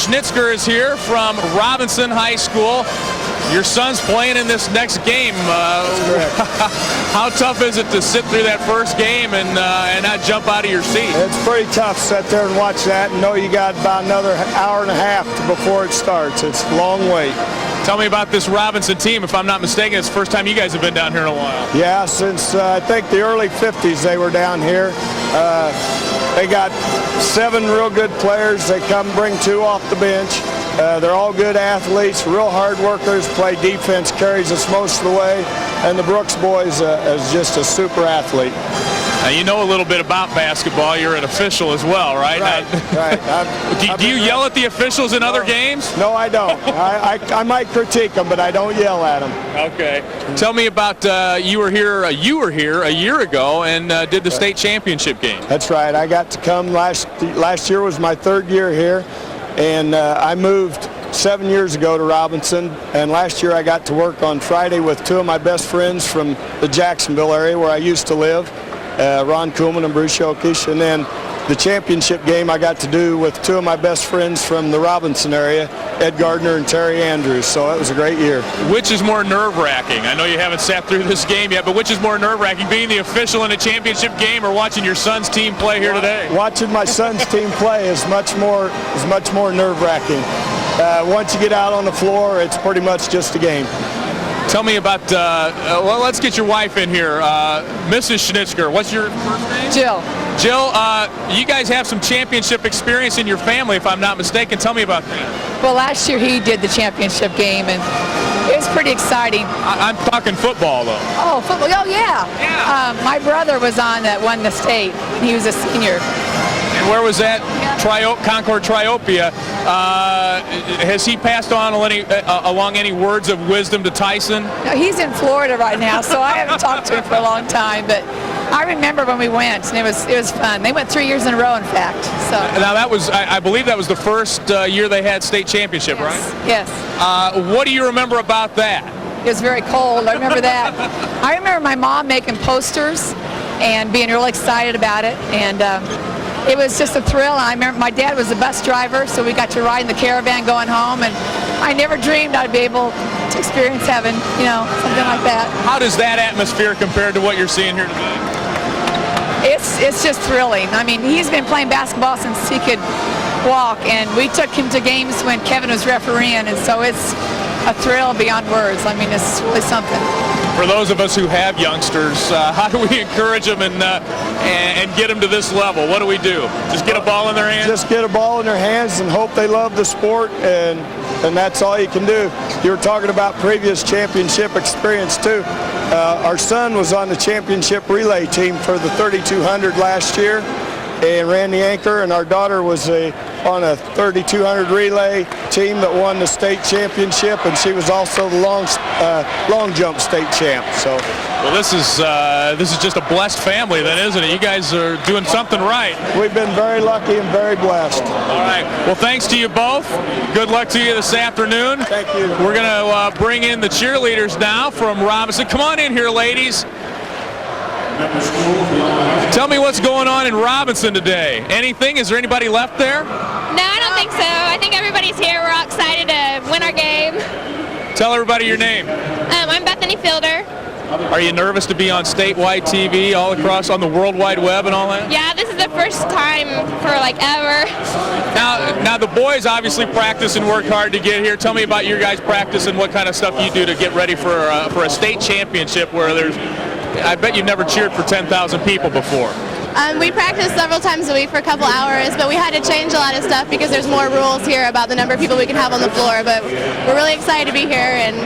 Schnitzker is here from Robinson High School. Your son's playing in this next game. How tough is it to sit through that first game and not jump out of your seat? It's pretty tough to sit there and watch that and know you got about another hour and a half before it starts. It's a long wait. Tell me about this Robinson team. If I'm not mistaken, it's the first time you guys have been down here in a while. Yeah, since I think the early 50s they were down here. They got 7 real good players. They come bring 2 off the bench. They're all good athletes, real hard workers, play defense, carries us most of the way. And the Brooks boys is just a super athlete. Now, you know a little bit about basketball. You're an official as well, right? Right. Do you yell at the officials in other games? No, I don't. I might critique them, but I don't yell at them. Okay. Tell me about you were here a year ago and did the state championship game. That's right. I got to come last year was my 3rd year here, and I moved 7 years ago to Robinson, and last year I got to work on Friday with 2 of my best friends from the Jacksonville area where I used to live, Ron Kuhlman and Bruce Jokic, and then the championship game I got to do with 2 of my best friends from the Robinson area, Ed Gardner and Terry Andrews, so it was a great year. Which is more nerve-wracking? I know you haven't sat through this game yet, but which is more nerve-wracking, being the official in a championship game or watching your son's team play here today? Watching my son's team play is much more nerve-wracking. Once you get out on the floor, it's pretty much just a game. Tell me about, well, let's get your wife in here. Mrs. Schnitzker, what's your first name? Jill. Jill, you guys have some championship experience in your family, if I'm not mistaken. Tell me about that. Well, last year he did the championship game, and it was pretty exciting. I'm talking football, though. Oh, football. Oh, yeah. My brother was on that won the state. He was a senior. And where was that? Concord Triopia. Has he passed on along any words of wisdom to Tyson? No, he's in Florida right now, so I haven't talked to him for a long time. But I remember when we went, and it was fun. They went 3 years in a row, in fact. So now that was, I believe that was the first year they had state championship, yes, right? Yes. What do you remember about that? It was very cold. I remember that. I remember my mom making posters and being real excited about it, and it was just a thrill. I remember my dad was a bus driver, so we got to ride in the caravan going home, and I never dreamed I'd be able to experience heaven, something like that. How does that atmosphere compare to what you're seeing here today? It's just thrilling. I mean, he's been playing basketball since he could walk, and we took him to games when Kevin was refereeing, and so it's a thrill beyond words. I mean, it's really something. For those of us who have youngsters, how do we encourage them and get them to this level? What do we do? Just get a ball in their hands? Just get a ball in their hands and hope they love the sport, and that's all you can do. You were talking about previous championship experience, too. Our son was on the championship relay team for the 3200 last year and ran the anchor, and our daughter was on a 3200 relay team that won the state championship, and she was also the long jump state champ. So, well, this is just a blessed family, then, isn't it? You guys are doing something right. We've been very lucky and very blessed. All right. Well, thanks to you both. Good luck to you this afternoon. Thank you. We're going to bring in the cheerleaders now from Robinson. Come on in here, ladies. Tell me what's going on in Robinson today. Anything? Is there anybody left there? No, I don't think so. I think everybody's here. We're all excited to win our game. Tell everybody your name. I'm Bethany Fielder. Are you nervous to be on statewide TV all across on the World Wide Web and all that? Yeah, this is the first time for ever. Now the boys obviously practice and work hard to get here. Tell me about your guys' practice and what kind of stuff you do to get ready for a state championship where I bet you've never cheered for 10,000 people before. We practice several times a week for a couple hours, but we had to change a lot of stuff because there's more rules here about the number of people we can have on the floor. But we're really excited to be here, and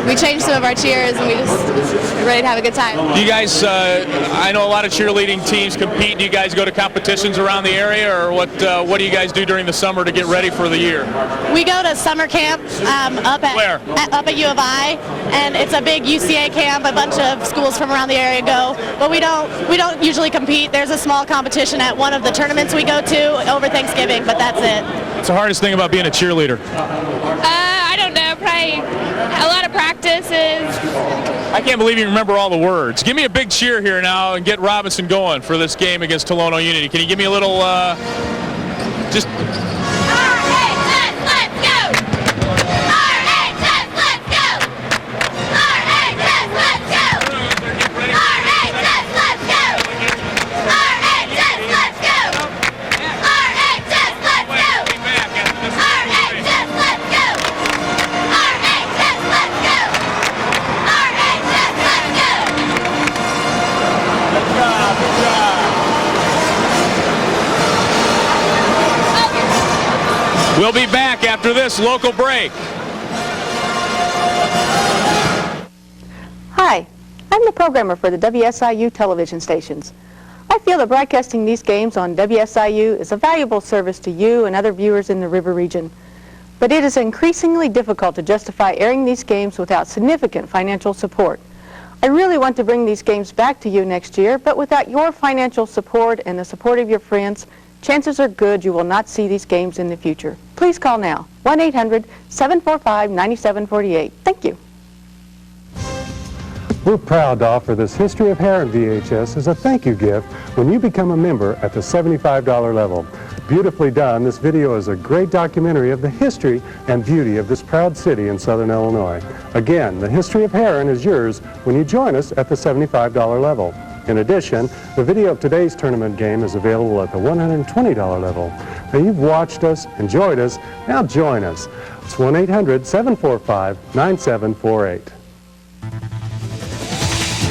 we changed some of our cheers, and we just ready to have a good time. Do you guys, I know a lot of cheerleading teams compete. Do you guys go to competitions around the area, or what do you guys do during the summer to get ready for the year? We go to summer camp up at U of I, and it's a big UCA camp. A bunch of schools from around the area go, but we don't usually compete. There's a small competition at one of the tournaments we go to over Thanksgiving, but that's it. What's the hardest thing about being a cheerleader? I don't know, probably a lot of practices. I can't believe you remember all the words. Give me a big cheer here now and get Robinson going for this game against Tolono Unity. Can you give me a little, just... We'll be back after this local break. Hi, I'm the programmer for the WSIU television stations. I feel that broadcasting these games on WSIU is a valuable service to you and other viewers in the river region. But it is increasingly difficult to justify airing these games without significant financial support. I really want to bring these games back to you next year, but without your financial support and the support of your friends, chances are good you will not see these games in the future. Please call now, 1-800-745-9748. Thank you. We're proud to offer this History of Heron VHS as a thank you gift when you become a member at the $75 level. Beautifully done, this video is a great documentary of the history and beauty of this proud city in southern Illinois. Again, the History of Heron is yours when you join us at the $75 level. In addition, the video of today's tournament game is available at the $120 level. Now you've watched us, enjoyed us, now join us. It's 1-800-745-9748.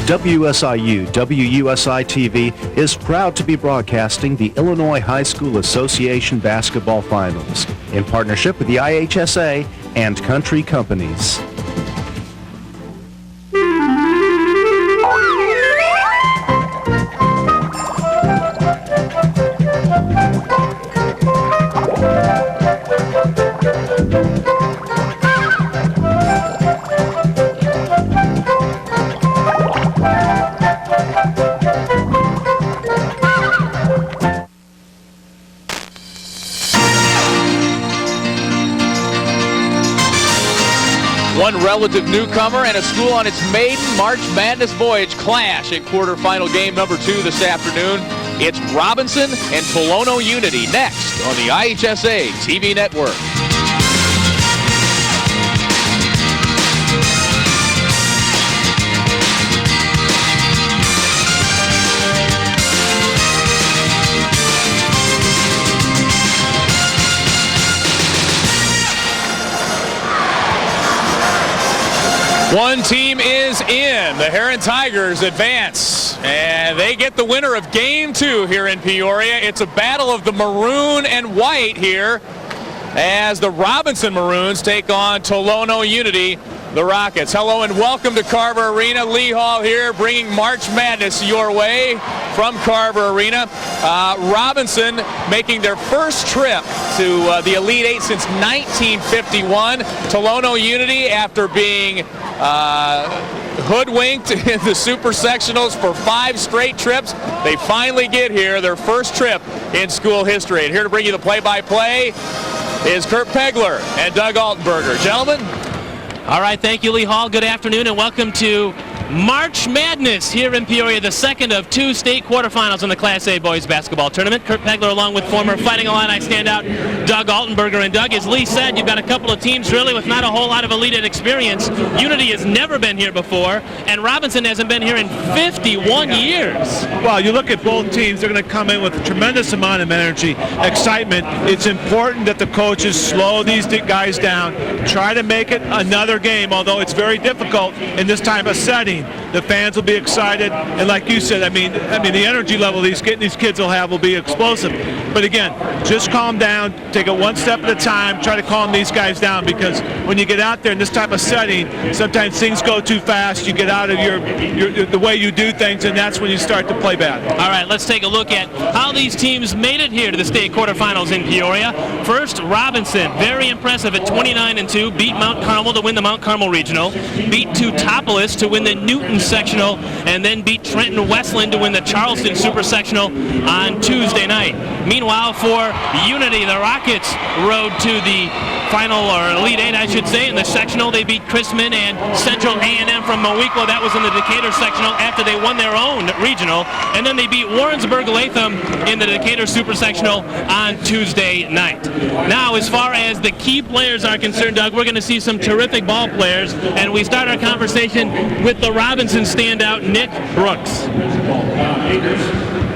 WSIU WUSI-TV is proud to be broadcasting the Illinois High School Association Basketball Finals in partnership with the IHSA and Country Companies. One relative newcomer and a school on its maiden March Madness voyage clash at quarterfinal game number 2 this afternoon. It's Robinson and Tolono Unity next on the IHSA TV network. One team is in. The Heron Tigers advance, and they get the winner of Game 2 here in Peoria. It's a battle of the maroon and white here as the Robinson Maroons take on Tolono Unity, the Rockets. Hello and welcome to Carver Arena. Lee Hall here bringing March Madness your way from Carver Arena. Robinson making their first trip to the Elite Eight since 1951. Tolono Unity, after being hoodwinked in the Super Sectionals for 5 straight trips, they finally get here, their first trip in school history. And here to bring you the play-by-play is Kurt Pegler and Doug Altenberger. Gentlemen. All right, thank you, Lee Hall. Good afternoon and welcome to March Madness here in Peoria, the second of 2 state quarterfinals in the Class A boys basketball tournament. Kurt Pegler along with former Fighting Illini standout Doug Altenberger. And Doug, as Lee said, you've got a couple of teams really with not a whole lot of Elite Eight experience. Unity has never been here before, and Robinson hasn't been here in 51 years. Well, you look at both teams, they're going to come in with a tremendous amount of energy, excitement. It's important that the coaches slow these guys down, try to make it another game, although it's very difficult in this type of setting. The fans will be excited, and like you said, I mean, the energy level these kids will have will be explosive. But again, just calm down, take it one step at a time, try to calm these guys down, because when you get out there in this type of setting, sometimes things go too fast. You get out of the way you do things, and that's when you start to play bad. All right, let's take a look at how these teams made it here to the state quarterfinals in Peoria. First, Robinson, very impressive at 29-2, beat Mount Carmel to win the Mount Carmel Regional, beat Teutopolis to win the Newton Sectional, and then beat Trenton Westland to win the Charleston Super Sectional on Tuesday night. Meanwhile, for Unity, the Rockets rode to the final, or Elite Eight, I should say. In the sectional, they beat Chrisman and Central A&M from Moweaqua. That was in the Decatur sectional after they won their own regional. And then they beat Warrensburg-Latham in the Decatur Super Sectional on Tuesday night. Now, as far as the key players are concerned, Doug, we're going to see some terrific ball players. And we start our conversation with the Robinson standout, Nick Brooks.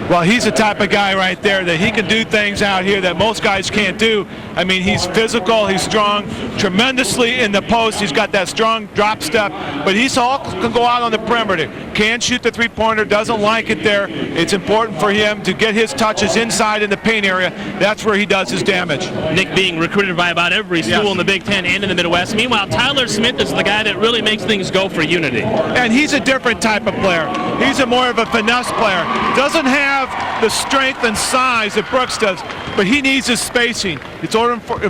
Well, he's the type of guy right there that he can do things out here that most guys can't do. I mean, he's physical, he's strong, tremendously in the post. He's got that strong drop step, but he's all can go out on the perimeter. Can shoot the three-pointer, doesn't like it there. It's important for him to get his touches inside in the paint area. That's where he does his damage. Nick being recruited by about every school in the Big Ten and in the Midwest. Meanwhile, Tyler Smith is the guy that really makes things go for Unity. And he's a different type of player. He's a more of a finesse player. Doesn't have the strength and size that Brooks does, but he needs his spacing. It's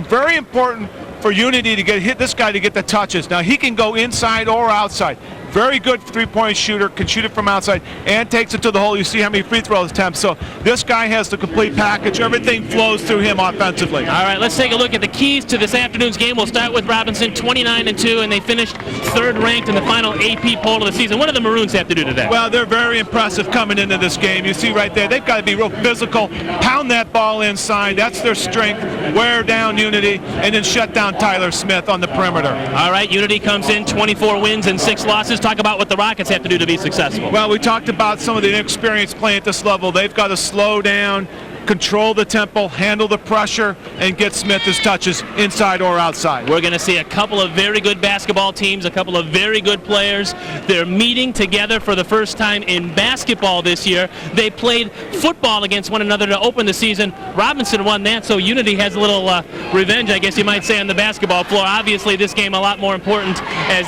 very important for Unity to get this guy to get the touches. Now he can go inside or outside. Very good three-point shooter, can shoot it from outside and takes it to the hole. You see how many free throw attempts. So this guy has the complete package. Everything flows through him offensively. All right, let's take a look at the keys to this afternoon's game. We'll start with Robinson, 29-2, and they finished third ranked in the final AP poll of the season. What do the Maroons have to do today? Well, they're very impressive coming into this game. You see right there, they've got to be real physical, pound that ball inside. That's their strength. Wear down Unity, and then shut down Tyler Smith on the perimeter. All right, Unity comes in 24 wins and 6 losses. Talk about what the Rockets have to do to be successful. Well, we talked about some of the inexperience playing at this level. They've got to slow down, control the tempo, handle the pressure, and get Smith his touches inside or outside. We're going to see a couple of very good basketball teams, a couple of very good players. They're meeting together for the first time in basketball this year. They played football against one another to open the season. Robinson won that, so Unity has a little revenge, I guess you might say, on the basketball floor. Obviously, this game a lot more important as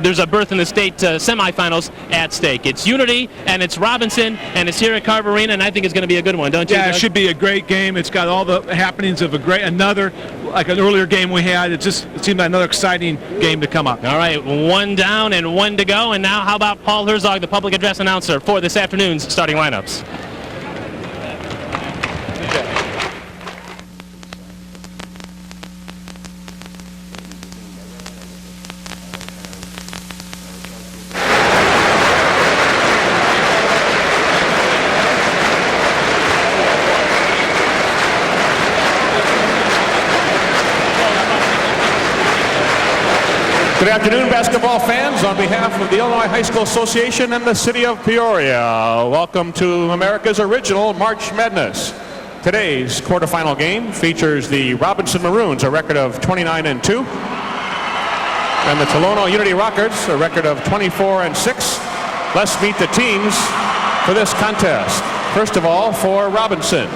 there's a berth in the state semifinals at stake. It's Unity, and it's Robinson, and it's here at Carver Arena, and I think it's going to be a good one, don't you? Yeah, Doug? it should be a great game. It's got all the happenings of like an earlier game we had. It seemed like another exciting game to come up. All right, 1 down and 1 to go, and now how about Paul Herzog, the public address announcer for this afternoon's starting lineups? Good afternoon, basketball fans. On behalf of the Illinois High School Association and the City of Peoria, welcome to America's original March Madness. Today's quarterfinal game features the Robinson Maroons, a record of 29-2, and the Tolono Unity Rockets, a record of 24-6. Let's meet the teams for this contest. First of all, for Robinson,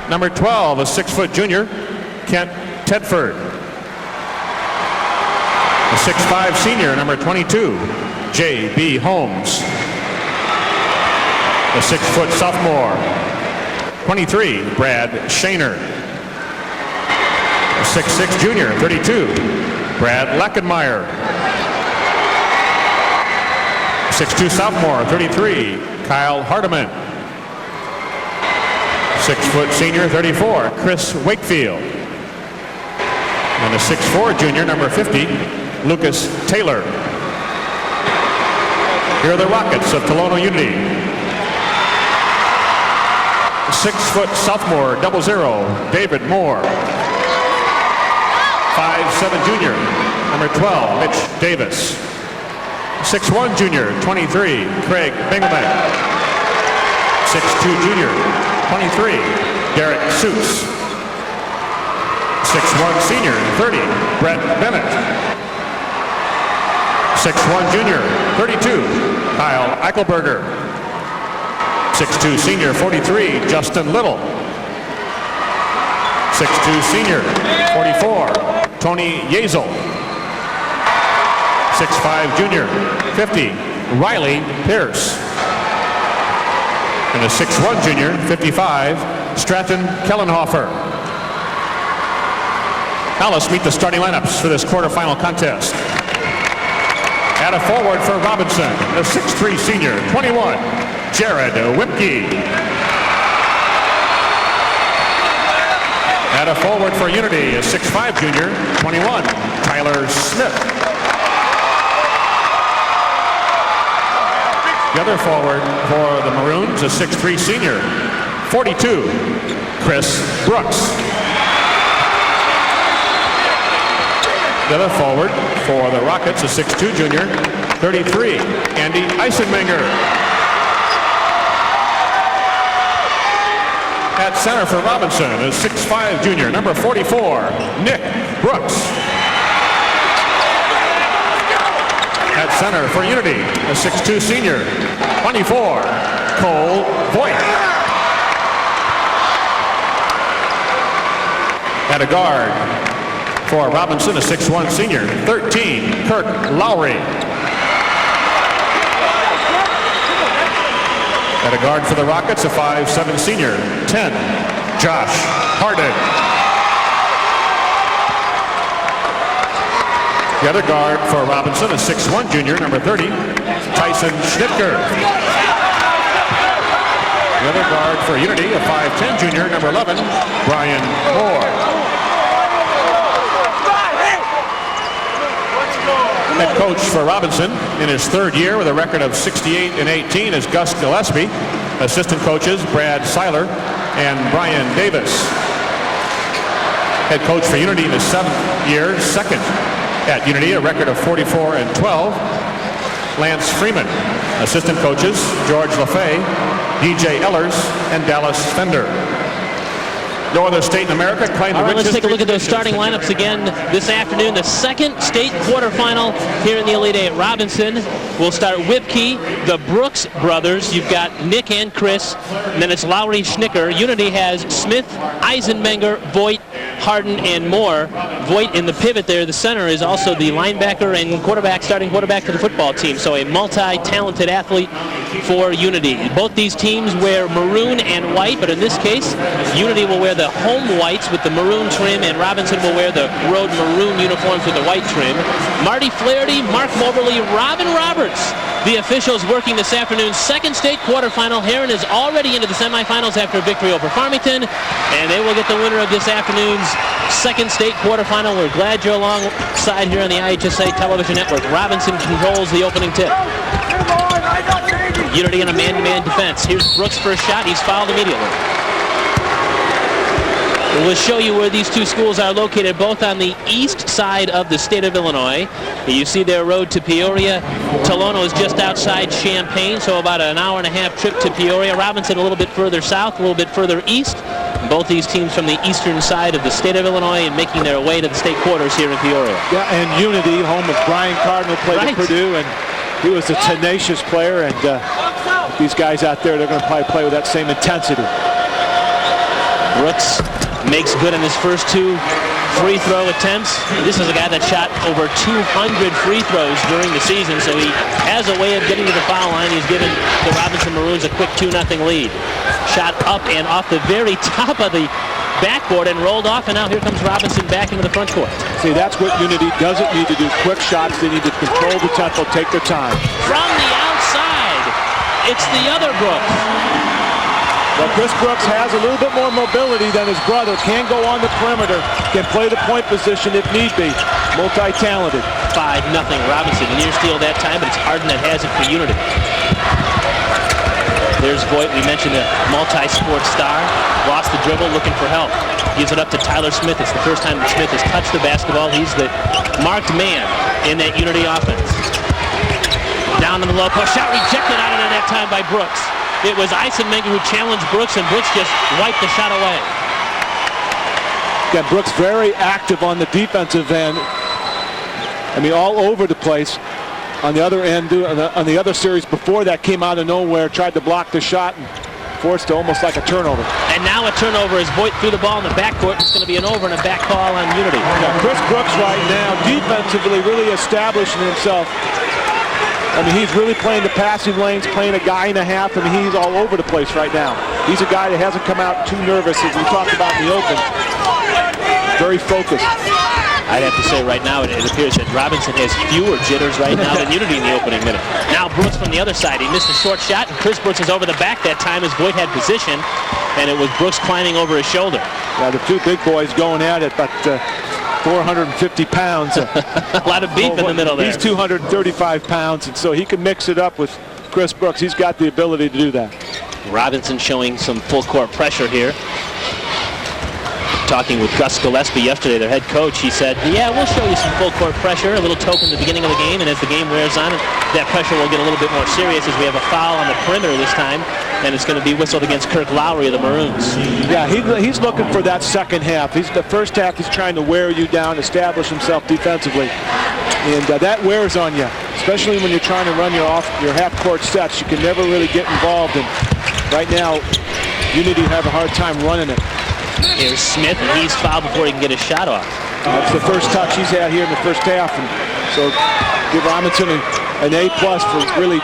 number 12, a 6-foot junior, Kent Tedford. A 6'5" senior, number 22, J.B. Holmes. A 6-foot sophomore, 23, Brad Shaner. A 6'6" junior, 32, Brad Lackenmeyer. A 6'2" sophomore, 33, Kyle Hardiman. 6-foot senior, 34, Chris Wakefield. And a 6'4" junior, number 50, Lucas Taylor. Here are the Rockets of Tolono Unity. 6-foot sophomore, 00, David Moore. 5'7" junior, number 12, Mitch Davis. 6'1" junior, 23, Craig Bingelman. 6'2" junior, 23, Derek Seuss. 6'1" senior, 30, Brett Bennett. 6'1" junior, 32, Kyle Eichelberger. 6'2" senior, 43, Justin Little. 6'2" senior, 44, Tony Yezel. 6'5" junior, 50, Riley Pierce. And a 6'1" junior, 55, Stratton Kellenhofer. Now let's meet the starting lineups for this quarterfinal contest. At a forward for Robinson, the 6'3" senior, 21, Jared Wimke. At a forward for Unity, a 6'5" junior, 21, Tyler Smith. The other forward for the Maroons, a 6'3" senior, 42, Chris Brooks. The other forward for the Rockets, a 6'2" junior, 33, Andy Eisenmenger. At center for Robinson is 6'5" junior, number 44, Nick Brooks. At center for Unity, a 6'2" senior, 24, Cole Voigt. At a guard for Robinson, a 6'1" senior, 13, Kirk Lowry. At a guard for the Rockets, a 5'7" senior, 10, Josh Harden. The other guard for Robinson, a 6'1" junior, number 30, Tyson Schnitker. The other guard for Unity, a 5'10" junior, number 11, Brian Moore. Head coach for Robinson in his third year with a record of 68-18 is Gus Gillespie. Assistant coaches Brad Seiler and Brian Davis. Head coach for Unity in his 7th year, second at Unity, a record of 44-12, Lance Freeman. Assistant coaches George LaFay, DJ Ellers, and Dallas Fender. No other state in America claimed the All right, let's richest take a look at those starting lineups again this afternoon. The second state quarterfinal here in the Elite Eight. Robinson will start Whipkey, the Brooks brothers. You've got Nick and Chris, and then it's Lowry, Schnicker. Unity has Smith, Eisenmenger, Voigt, Harden, and Moore. Voigt in the pivot there, the center, is also the linebacker and quarterback, starting quarterback for the football team. So a multi-talented athlete for Unity. Both these teams wear maroon and white, but in this case, Unity will wear the home whites with the maroon trim, and Robinson will wear the road maroon uniforms with the white trim. Marty Flaherty, Mark Moberly, Robin Roberts, the officials working this afternoon's second state quarterfinal. Heron is already into the semifinals after a victory over Farmington, and they will get the winner of this afternoon's second state quarterfinal. We're glad you're alongside here on the IHSA television network. Robinson controls the opening tip. Unity in a man-to-man defense. Here's Brooks' first shot. He's fouled immediately. We'll show you where these two schools are located, both on the east side of the state of Illinois. You see their road to Peoria. Tolono is just outside Champaign, so about an hour-and-a-half trip to Peoria. Robinson a little bit further south, a little bit further east. Both these teams from the eastern side of the state of Illinois and making their way to the state quarters here in Peoria. Yeah, and Unity, home of Brian Cardinal, played at Purdue, and he was a tenacious player, and these guys out there, they're going to probably play with that same intensity. Brooks makes good on his first two free throw attempts. This is a guy that shot over 200 free throws during the season, so he has a way of getting to the foul line. He's given the Robinson Maroons a quick 2-0 lead. Shot up and off the very top of the backboard and rolled off, and now here comes Robinson back into the front court. See, that's what Unity doesn't need to do. Quick shots. They need to control the tempo, take their time. From the outside, it's the other Brooks. Well, Chris Brooks has a little bit more mobility than his brother. Can go on the perimeter, can play the point position if need be. Multi-talented. 5-0 Robinson. Near steal that time, but it's Harden that has it for Unity. There's Voigt. We mentioned the multi-sport star. Lost the dribble, looking for help. Gives it up to Tyler Smith. It's the first time that Smith has touched the basketball. He's the marked man in that Unity offense. Down in the low post. Shot rejected out of there that time by Brooks. It was Eisenmenger who challenged Brooks, and Brooks just wiped the shot away. Yeah, Brooks very active on the defensive end. I mean, all over the place. On the other end, on the other series before that, came out of nowhere, tried to block the shot, and forced to almost like a turnover. And now a turnover as Voigt threw the ball in the backcourt. It's going to be an over and a back call on Unity. Yeah, Chris Brooks right now, defensively, really establishing himself. I mean, he's really playing the passing lanes, playing a guy and a half. I mean, he's all over the place right now. He's a guy that hasn't come out too nervous, as we talked about in the open. Very focused. I'd have to say right now it appears that Robinson has fewer jitters right now than Unity in the opening minute. Now Brooks from the other side. He missed a short shot, and Chris Brooks is over the back that time as Voigt had position, and it was Brooks climbing over his shoulder. Yeah, the two big boys going at it, but 450 pounds. A lot of beef in the middle there. He's 235 pounds, and so he can mix it up with Chris Brooks. He's got the ability to do that. Robinson showing some full court pressure here. Talking with Gus Gillespie yesterday, their head coach, he said, yeah, we'll show you some full court pressure, a little token at the beginning of the game, and as the game wears on, that pressure will get a little bit more serious as we have a foul on the perimeter this time, and it's going to be whistled against Kirk Lowry of the Maroons. Yeah, he's looking for that second half. The first half, he's trying to wear you down, establish himself defensively, and that wears on you, especially when you're trying to run your half-court sets. You can never really get involved, and right now, Unity have a hard time running it. Here's Smith, and he's fouled before he can get his shot off. That's the first touch he's had here in the first half, and so give Robinson an A+ for really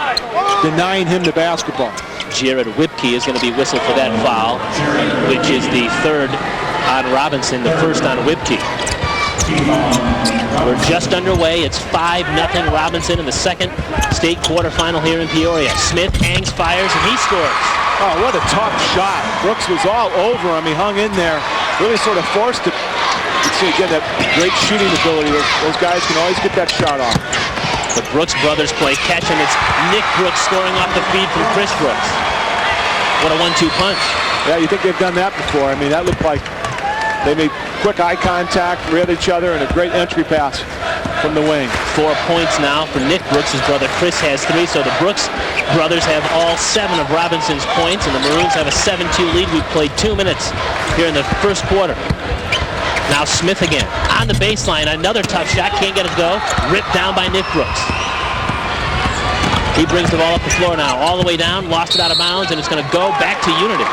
denying him the basketball. Jared Whipke is going to be whistled for that foul, which is the third on Robinson, the first on Whipke. We're just underway. It's 5-0 Robinson in the second state quarterfinal here in Peoria. Smith hangs, fires, and he scores. Oh, what a tough shot. Brooks was all over him. He hung in there, really sort of forced it. You see again that great shooting ability. Those guys can always get that shot off. The Brooks brothers play catch, and it's Nick Brooks scoring off the feed from Chris Brooks. What a 1-2 punch. Yeah, you think they've done that before. I mean, that looked like they made quick eye contact, read each other, and a great entry pass from the wing. 4 points now for Nick Brooks. His brother Chris has 3, so the Brooks brothers have all 7 of Robinson's points, and the Maroons have a 7-2 lead. We've played 2 minutes here in the first quarter. Now Smith again on the baseline. Another tough shot. Can't get it to go. Ripped down by Nick Brooks. He brings the ball up the floor now. All the way down. Lost it out of bounds, and it's going to go back to Unity.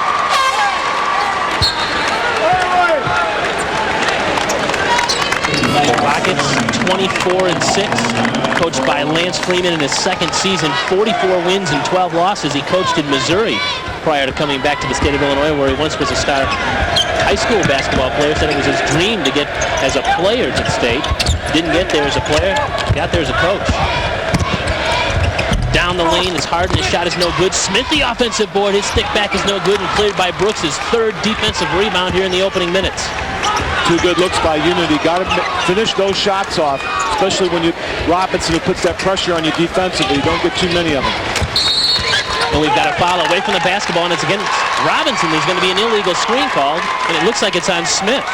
Rockets 24-6, coached by Lance Freeman in his second season. 44 wins and 12 losses. He coached in Missouri prior to coming back to the state of Illinois, where he once was a star high school basketball player. Said it was his dream to get as a player to the state. Didn't get there as a player, got there as a coach. Down the lane is Harden. His shot is no good. Smith, the offensive board. His stick back is no good and cleared by Brooks. His third defensive rebound here in the opening minutes. 2 good looks by Unity. Got to finish those shots off, especially when Robinson who puts that pressure on you defensively. You don't get too many of them. And we've got a foul away from the basketball, and it's against Robinson. There's going to be an illegal screen called, and it looks like it's on Smith.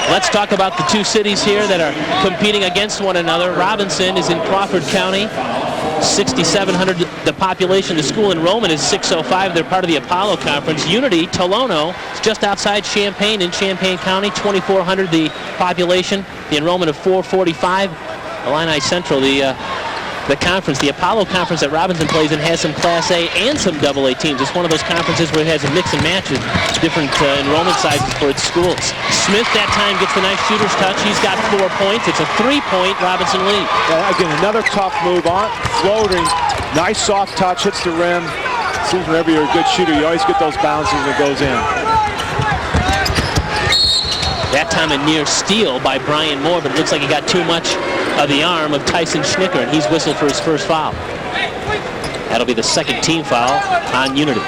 Let's talk about the 2 cities here that are competing against one another. Robinson is in Crawford County. 6,700 the population. The school enrollment is 605. They're part of the Apollo Conference. Unity, Tolono, is just outside Champaign in Champaign County. 2,400 the population. The enrollment of 445. Illini Central, the conference, the Apollo Conference that Robinson plays in, has some Class A and some AA teams. It's one of those conferences where it has a mix and match of different enrollment sizes for its schools. Smith that time gets the nice shooter's touch. He's got 4 points. It's a 3-point Robinson lead. Again, another tough move on floating. Nice soft touch, hits the rim. Seems whenever you're a good shooter, you always get those bounces and it goes in. That time a near steal by Brian Moore, but it looks like he got too much of the arm of Tyson Schnicker, and he's whistled for his first foul. That'll be the second team foul on Unity.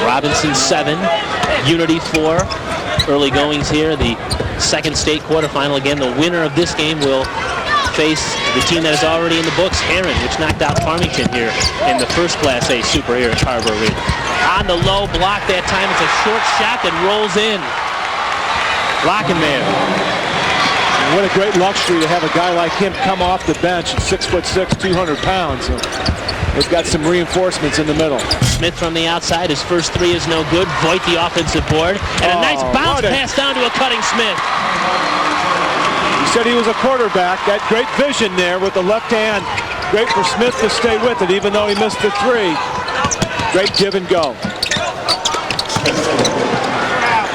Robinson 7, Unity 4. Early goings here, the second state quarterfinal. Again, the winner of this game will face the team that is already in the books, Heron, which knocked out Farmington here in the first Class A Super here at Carver Arena. On the low block that time, it's a short shot that rolls in. Lockenmayer. What a great luxury to have a guy like him come off the bench at 6'6", 200 pounds. So they've got some reinforcements in the middle. Smith from the outside, his first 3 is no good. Voigt the offensive board, and a nice bounce pass down to a cutting Smith. He said he was a quarterback. That great vision there with the left hand. Great for Smith to stay with it, even though he missed the 3. Great give and go.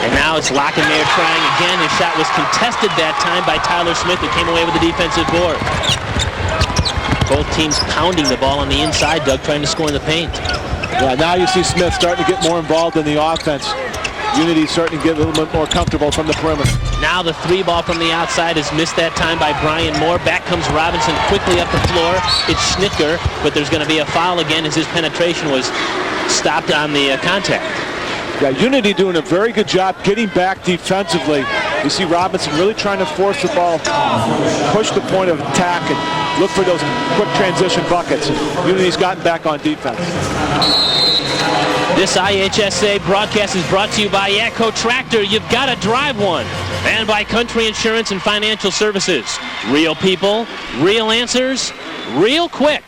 And now it's Lockenmayer trying again. His shot was contested that time by Tyler Smith, who came away with the defensive board. Both teams pounding the ball on the inside, Doug, trying to score in the paint. Yeah, now you see Smith starting to get more involved in the offense. Unity starting to get a little bit more comfortable from the perimeter. Now the 3 ball from the outside is missed that time by Brian Moore. Back comes Robinson quickly up the floor. It's Schnicker, but there's going to be a foul again as his penetration was stopped on the contact. Yeah, Unity doing a very good job getting back defensively. You see Robinson really trying to force the ball, push the point of attack, and look for those quick transition buckets. Unity's gotten back on defense. This IHSA broadcast is brought to you by Yakko Tractor. You've got to drive one. And by Country Insurance and Financial Services. Real people, real answers, real quick.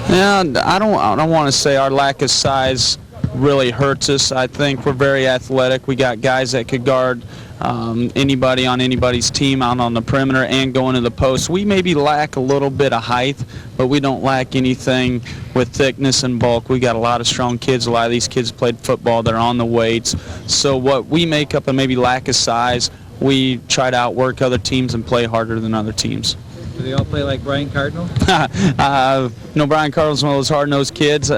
Yeah, I don't want to say our lack of size really hurts us. I think we're very athletic. We got guys that could guard anybody on anybody's team out on the perimeter and go into the post. We maybe lack a little bit of height, but we don't lack anything with thickness and bulk. We got a lot of strong kids. A lot of these kids played football. They're on the weights. So what we make up and maybe lack of size, we try to outwork other teams and play harder than other teams. Do they all play like Brian Cardinal? Brian Cardinal's one of those hard-nosed kids.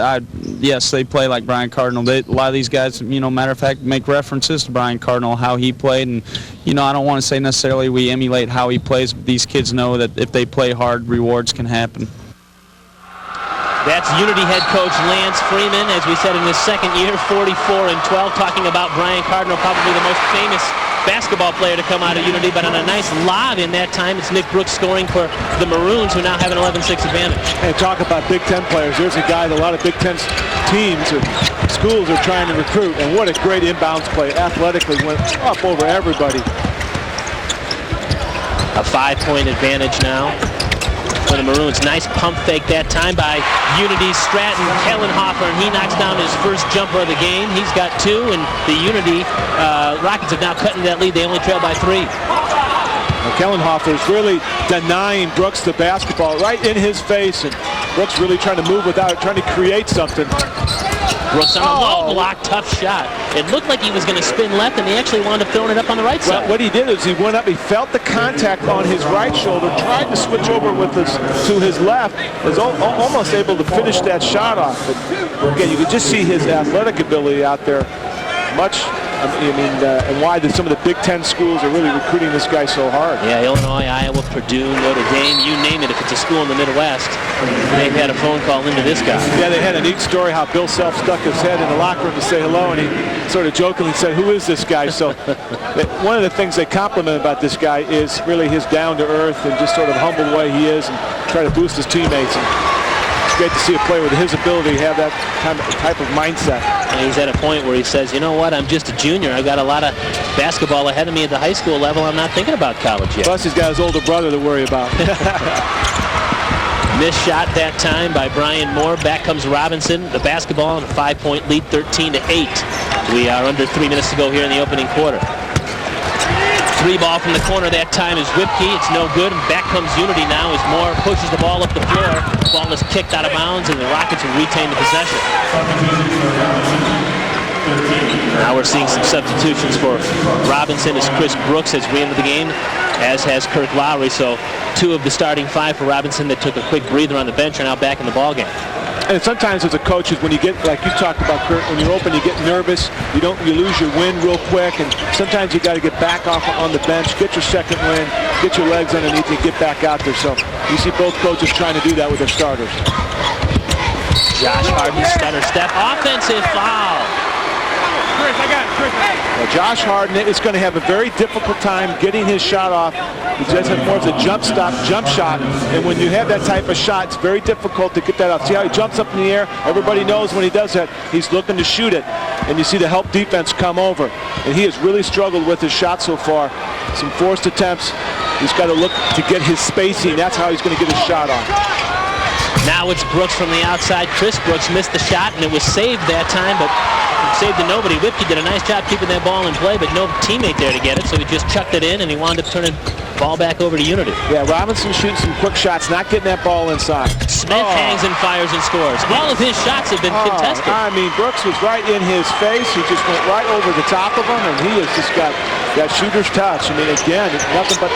Yes, they play like Brian Cardinal. A lot of these guys, matter of fact, make references to Brian Cardinal, how he played. And, I don't want to say necessarily we emulate how he plays, but these kids know that if they play hard, rewards can happen. That's Unity head coach Lance Freeman, as we said in his second year, 44-12, talking about Brian Cardinal, probably the most famous basketball player to come out of Unity, but on a nice lob in that time, it's Nick Brooks scoring for the Maroons, who now have an 11-6 advantage. And talk about Big Ten players. There's a guy that a lot of Big Ten teams or schools are trying to recruit, and what a great inbounds play. Athletically went up over everybody. A 5-point advantage now for the Maroons. Nice pump fake that time by Unity's Stratton Kellenhofer, and he knocks down his first jumper of the game. He's got 2, and the Unity Rockets have now cut into that lead. They only trail by 3. Well, Kellenhofer is really denying Brooks the basketball right in his face, and Brooks really trying to move without it, trying to create something. Brooks on a low block, tough shot. It looked like he was going to spin left, and he actually wound up throwing it up on the right side. Well, what he did is he went up, he felt the contact on his right shoulder, tried to switch over to his left, was almost able to finish that shot off. But again, you could just see his athletic ability out there. And why some of the Big Ten schools are really recruiting this guy so hard. Yeah, Illinois, Iowa, Purdue, Notre Dame, you name it. If it's a school in the Midwest, they've had a phone call into this guy. Yeah, they had a neat story how Bill Self stuck his head in the locker room to say hello, and he sort of jokingly said, "Who is this guy?" So one of the things they compliment about this guy is really his down-to-earth and just sort of humble way he is, and try to boost his teammates. And it's great to see a player with his ability have that type of mindset. And he's at a point where he says, you know what, I'm just a junior. I've got a lot of basketball ahead of me at the high school level. I'm not thinking about college yet. Plus, he's got his older brother to worry about. Missed shot that time by Brian Moore. Back comes Robinson. The basketball on a 5-point lead, 13-8. We are under 3 minutes to go here in the opening quarter. 3 ball from the corner that time is Whipke. It's no good. And back comes Unity now as Moore pushes the ball up the floor. The ball is kicked out of bounds, and the Rockets will retain the possession. Now we're seeing some substitutions for Robinson as Chris Brooks has re-entered the game, as has Kirk Lowry. So 2 of the starting 5 for Robinson that took a quick breather on the bench are now back in the ballgame. And sometimes as a coach, when you get, like you talked about, Kurt, when you're open, you get nervous. You lose your wind real quick, and sometimes you got to get back off on the bench, get your second wind, get your legs underneath you, get back out there. So you see both coaches trying to do that with their starters. Josh Harden, stutter step, offensive foul. Chris, I got it, Chris. Well, Josh Harden is going to have a very difficult time getting his shot off. He just has more of a jump shot, and when you have that type of shot, it's very difficult to get that off. See how he jumps up in the air? Everybody knows when he does that, he's looking to shoot it, and you see the help defense come over, and he has really struggled with his shot so far. Some forced attempts. He's got to look to get his spacing. That's how he's going to get his shot off. Now it's Brooks from the outside. Chris Brooks missed the shot, and it was saved that time, but saved to nobody. Whipke did a nice job keeping that ball in play, but no teammate there to get it, so he just chucked it in, and he wound up turning Ball back over to Unity. Yeah, Robinson shooting some quick shots, not getting that ball inside. Smith hangs and fires and scores. All of his shots have been contested. I mean, Brooks was right in his face. He just went right over the top of him, and he has just got that shooter's touch. I mean, again, it's nothing but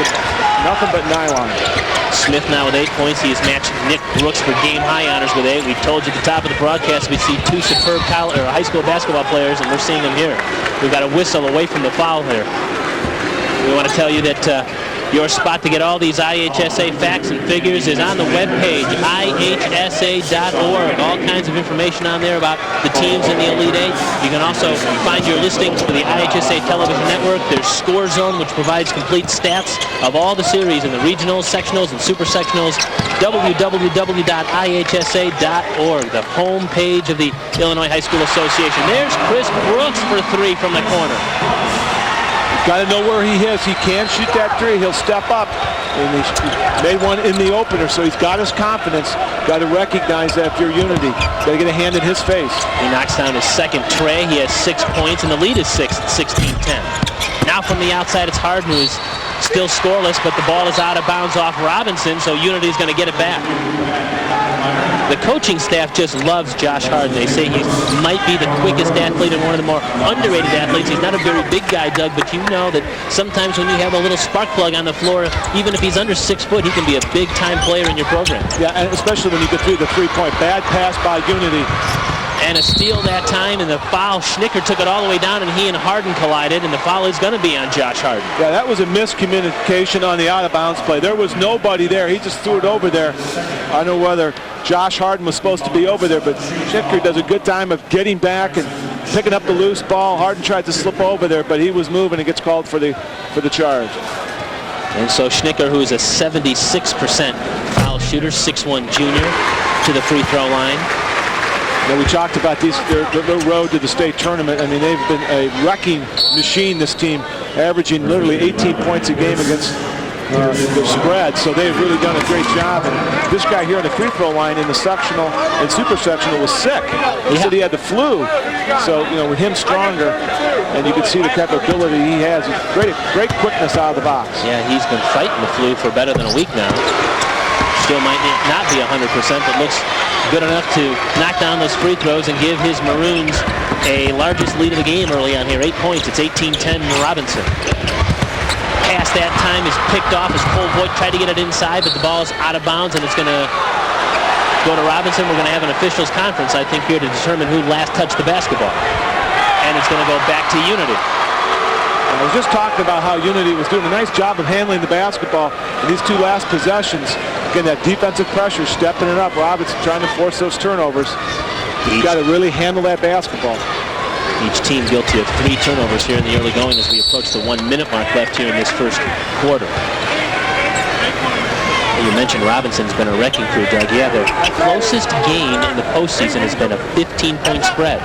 nylon. Smith now with 8 points. He has matched Nick Brooks for game high honors with 8. We told you at the top of the broadcast we'd see 2 superb high school basketball players, and we're seeing them here. We've got a whistle away from the foul here. We want to tell you that your spot to get all these IHSA facts and figures is on the webpage, ihsa.org. All kinds of information on there about the teams in the Elite Eight. You can also find your listings for the IHSA television network. There's Score Zone, which provides complete stats of all the series in the regionals, sectionals, and super sectionals. www.ihsa.org, the home page of the Illinois High School Association. There's Chris Brooks for 3 from the corner. Got to know where he is. He can shoot that 3. He'll step up. And he made one in the opener, so he's got his confidence. Got to recognize that if you're Unity. Got to get a hand in his face. He knocks down his second tray. He has 6 points, and the lead is 6 at 16-10. Now from the outside, it's Harden, who's still scoreless, but the ball is out of bounds off Robinson, so Unity's going to get it back. The coaching staff just loves Josh Harden. They say he might be the quickest athlete and one of the more underrated athletes. He's not a very big guy, Doug, but you know that sometimes when you have a little spark plug on the floor, even if he's under 6 foot, he can be a big-time player in your program. Yeah, and especially when you get through the 3-point. Bad pass by Unity. And a steal that time, and the foul. Schnicker took it all the way down, and he and Harden collided, and the foul is going to be on Josh Harden. Yeah, that was a miscommunication on the out-of-bounds play. There was nobody there. He just threw it over there. I don't know whether Josh Harden was supposed to be over there, but Schnicker does a good time of getting back and picking up the loose ball. Harden tried to slip over there, but he was moving and gets called for the charge. And so Schnicker, who is a 76% foul shooter, 6'1" junior, to the free throw line. Now, we talked about their road to the state tournament. I mean, they've been a wrecking machine, this team, averaging literally 18 points a game against their spread. So they've really done a great job. And this guy here on the free throw line in the sectional and super sectional was sick. He said he had the flu. So, you know, with him stronger, and you can see the capability he has. Great quickness out of the box. Yeah, he's been fighting the flu for better than a week now. Still might not be 100%, but looks good enough to knock down those free throws and give his Maroons a largest lead of the game early on here. 8 points. It's 18-10 Robinson. Pass that time is picked off as Cole Voigt tried to get it inside, but the ball is out of bounds, and it's going to go to Robinson. We're going to have an officials conference, I think, here to determine who last touched the basketball. And it's going to go back to Unity. I was just talking about how Unity was doing a nice job of handling the basketball in these 2 last possessions. Again, that defensive pressure, stepping it up. Robinson trying to force those turnovers. You've got to really handle that basketball. Each team guilty of 3 turnovers here in the early going as we approach the 1-minute mark left here in this first quarter. You mentioned Robinson's been a wrecking crew, Doug. Yeah, their closest game in the postseason has been a 15-point spread.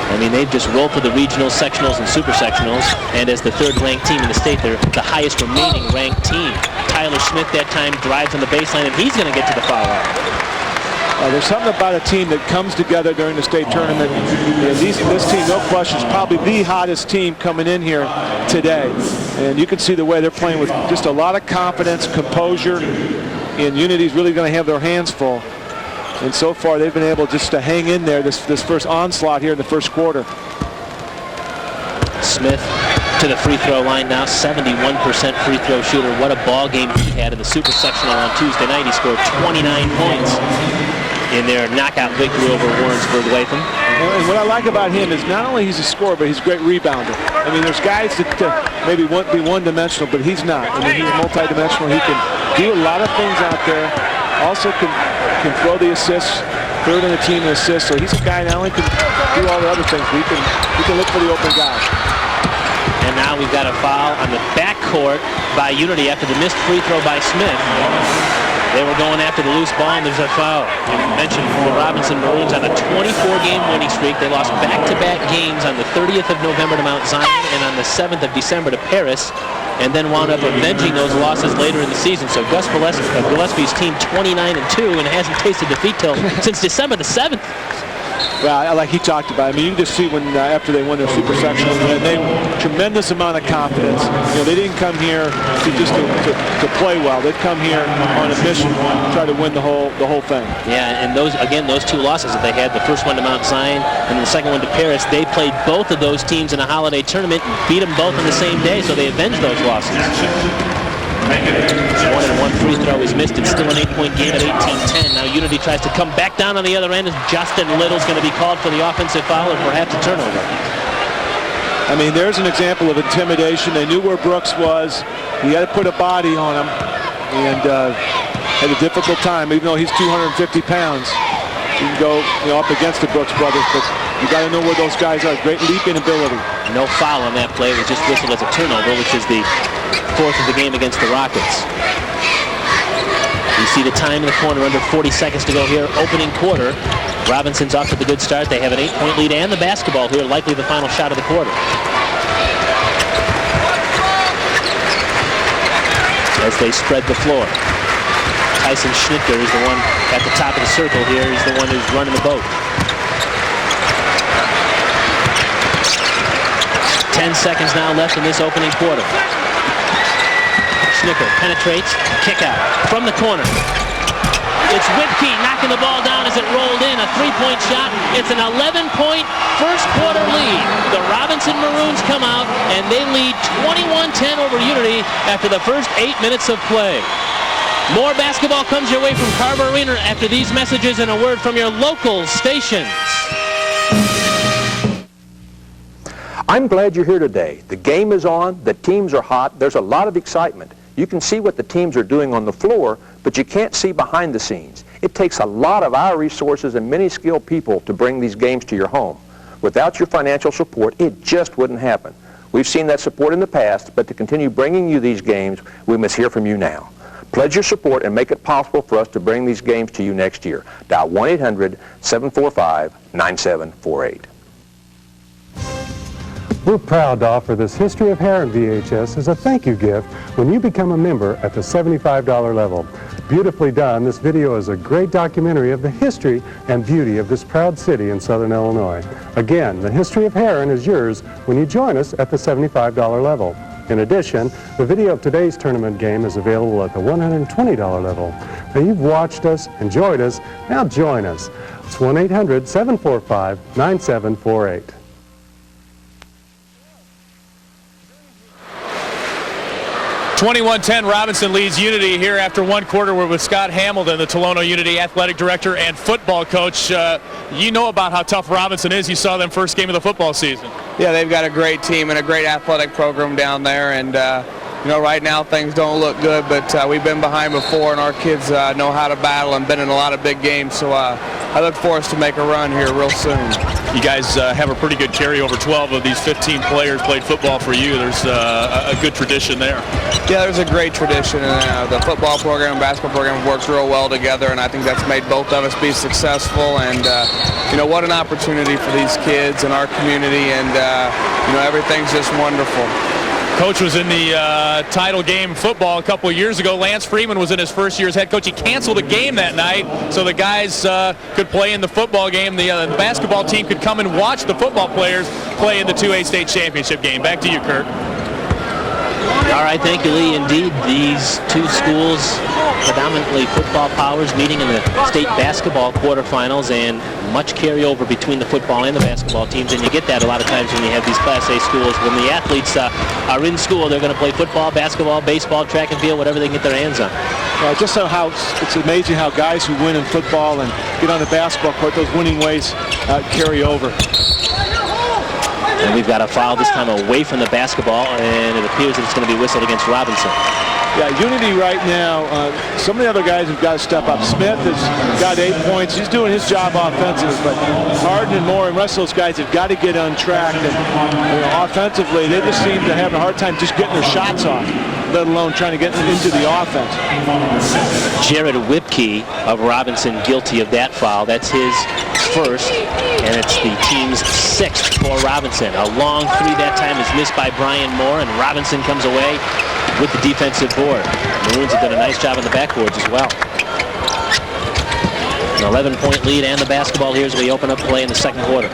I mean, they've just rolled through the regionals, sectionals, and super sectionals, and as the 3rd-ranked team in the state, they're the highest remaining ranked team. Tyler Smith that time drives on the baseline, and he's going to get to the foul line. There's something about a team that comes together during the state tournament. And this team, no question, is probably the hottest team coming in here today. And you can see the way they're playing with just a lot of confidence, composure, and Unity's really going to have their hands full. And so far, they've been able just to hang in there this first onslaught here in the first quarter. Smith to the free throw line now, 71% free throw shooter. What a ball game he had in the super sectional on Tuesday night. He scored 29 points in their knockout victory over Warrensburg Latham. And what I like about him is not only he's a scorer, but he's a great rebounder. I mean, there's guys that maybe won't be one-dimensional, but he's not. I mean, he's multi-dimensional. He can do a lot of things out there. Also can throw the assists, 3rd on the team in assists. So he's a guy not only can do all the other things, but he can look for the open guy. And now we've got a foul on the backcourt by Unity after the missed free throw by Smith. They were going after the loose ball, and there's a foul. You mentioned the Robinson Maroons on a 24-game winning streak. They lost back-to-back games on the 30th of November to Mount Zion and on the 7th of December to Paris, and then wound up avenging those losses later in the season. So Gus Gillespie's team 29-2 and hasn't tasted defeat since December the 7th. Well, like he talked about, I mean, you can just see when after they won their super sectional win, they tremendous amount of confidence. You know, they didn't come here to play well. They'd come here on a mission to try to win the whole thing. Yeah, and those two losses that they had, the first one to Mount Zion and the second one to Paris, they played both of those teams in a holiday tournament and beat them both on the same day, so they avenged those losses. 1-1 free throw is missed. It's still an 8-point game at 18-10. Now Unity tries to come back down on the other end as Justin Little's going to be called for the offensive foul or perhaps a turnover. I mean, there's an example of intimidation. They knew where Brooks was. He had to put a body on him and had a difficult time, even though he's 250 pounds. You can go up against the Brooks brothers, but you got to know where those guys are. Great leaping ability. No foul on that play. It was just whistled as a turnover, which is the fourth of the game against the Rockets. You see the time in the corner, under 40 seconds to go here, opening quarter. Robinson's off to the good start. They have an 8-point lead and the basketball here, likely the final shot of the quarter. As they spread the floor. Tyson Schnittger is the one at the top of the circle here. He's the one who's running the boat. 10 seconds now left in this opening quarter. Schnittger penetrates, kick out from the corner. It's Whipkey knocking the ball down as it rolled in. A three-point shot. It's an 11-point first quarter lead. The Robinson Maroons come out and they lead 21-10 over Unity after the first 8 minutes of play. More basketball comes your way from Carver Arena after these messages and a word from your local stations. I'm glad you're here today. The game is on, the teams are hot, there's a lot of excitement. You can see what the teams are doing on the floor, but you can't see behind the scenes. It takes a lot of our resources and many skilled people to bring these games to your home. Without your financial support, it just wouldn't happen. We've seen that support in the past, but to continue bringing you these games, we must hear from you now. Pledge your support and make it possible for us to bring these games to you next year. Dial 1-800-745-9748. We're proud to offer this History of Heron VHS as a thank you gift when you become a member at the $75 level. Beautifully done, this video is a great documentary of the history and beauty of this proud city in southern Illinois. Again, the History of Heron is yours when you join us at the $75 level. In addition, the video of today's tournament game is available at the $120 level. Now you've watched us, enjoyed us, now join us. It's 1-800-745-9748. (21-10) Robinson leads Unity here after one quarter. We're with Scott Hamilton, the Tolono Unity athletic director and football coach. You know about how tough Robinson is. You saw them first game of the football season. Yeah, they've got a great team and a great athletic program down there, and you know, right now things don't look good, but we've been behind before, and our kids know how to battle and been in a lot of big games, so I look for us to make a run here real soon. You guys have a pretty good carryover. 12 of these 15 players played football for you. There's a good tradition there. Yeah, there's a great tradition, and the football program and basketball program works real well together, and I think that's made both of us be successful, and you know, what an opportunity for these kids and our community, and you know, everything's just wonderful. Coach was in the title game football a couple of years ago. Lance Freeman was in his first year as head coach. He canceled a game that night so the guys could play in the football game. The basketball team could come and watch the football players play in the 2A state championship game. Back to you, Kurt. All right, thank you, Lee. Indeed, these two schools, predominantly football powers, meeting in the state basketball quarterfinals, and much carryover between the football and the basketball teams, and you get that a lot of times when you have these Class A schools. When the athletes are in school, they're going to play football, basketball, baseball, track and field, whatever they can get their hands on. Just so how it's amazing how guys who win in football and get on the basketball court, those winning ways carry over. And we've got a foul this time away from the basketball, and it appears that it's going to be whistled against Robinson. Yeah, Unity right now, some of the other guys have got to step up. Smith has got 8 points. He's doing his job offensively, but Harden and Moore and the rest of those guys have got to get on track. And you know, offensively, they just seem to have a hard time just getting their shots off, let alone trying to get into the offense. Jared Whipkey of Robinson guilty of that foul. That's his first, and it's the team's sixth for Robinson. A long three that time is missed by Brian Moore, and Robinson comes away with the defensive board. The Maroons have done a nice job on the backboards as well. An 11-point lead and the basketball here as we open up play in the second quarter.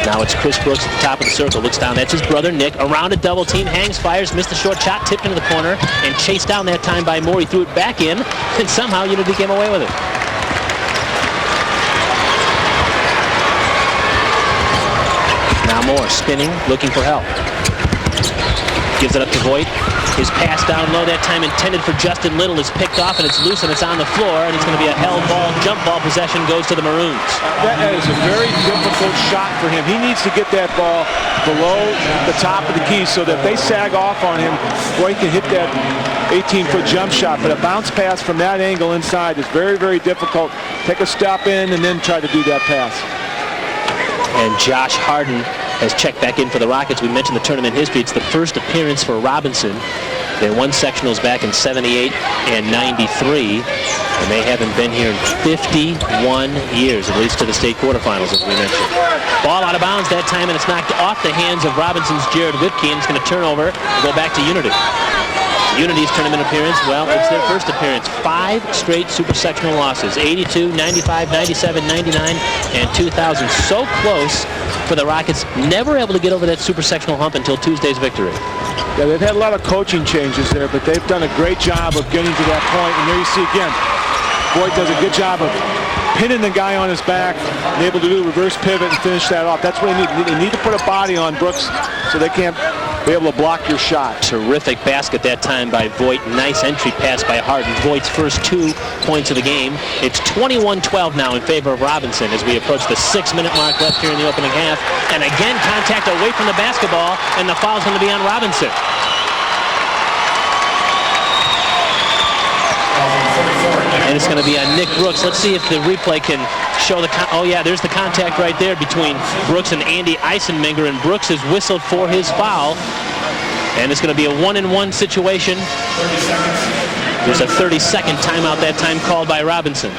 Now it's Chris Brooks at the top of the circle. Looks down. That's his brother, Nick. Around a double team. Hangs, fires, missed the short shot. Tipped into the corner and chased down that time by Moore. He threw it back in, and somehow Unity came away with it. Now Moore spinning, looking for help. Gives it up to Voigt. His pass down low that time intended for Justin Little is picked off, and it's loose, and it's on the floor, and it's going to be a held ball. Jump ball possession goes to the Maroons. That is a very difficult shot for him. He needs to get that ball below the top of the key so that if they sag off on him, Voigt can hit that 18-foot jump shot. But a bounce pass from that angle inside is very, very difficult. Take a step in and then try to do that pass. And Josh Harden has checked back in for the Rockets. We mentioned the tournament history. It's the first appearance for Robinson. They won sectionals back in 78 and 93, and they haven't been here in 51 years, at least to the state quarterfinals, as we mentioned. Ball out of bounds that time, and it's knocked off the hands of Robinson's Jared Whitke, and it's going to turn over and go back to Unity. Unity's tournament appearance, well, it's their first appearance. 5 straight super sectional losses, 82, 95, 97, 99, and 2000. So close for the Rockets, never able to get over that super sectional hump until Tuesday's victory. Yeah, they've had a lot of coaching changes there, but they've done a great job of getting to that point. And there you see again, Voigt does a good job of pinning the guy on his back and able to do a reverse pivot and finish that off. That's what they need. They need to put a body on Brooks so they can't be able to block your shot. Terrific basket that time by Voigt. Nice entry pass by Harden. Voigt's first 2 points of the game. It's 21-12 now in favor of Robinson as we approach the 6-minute mark left here in the opening half. And again, contact away from the basketball, and the foul's going to be on Robinson. And it's going to be on Nick Brooks. Let's see if the replay can show the... Oh, yeah, there's the contact right there between Brooks and Andy Eisenmenger, and Brooks has whistled for his foul. And it's going to be a 1-and-1 situation. There's a 30-second timeout that time called by Robinson.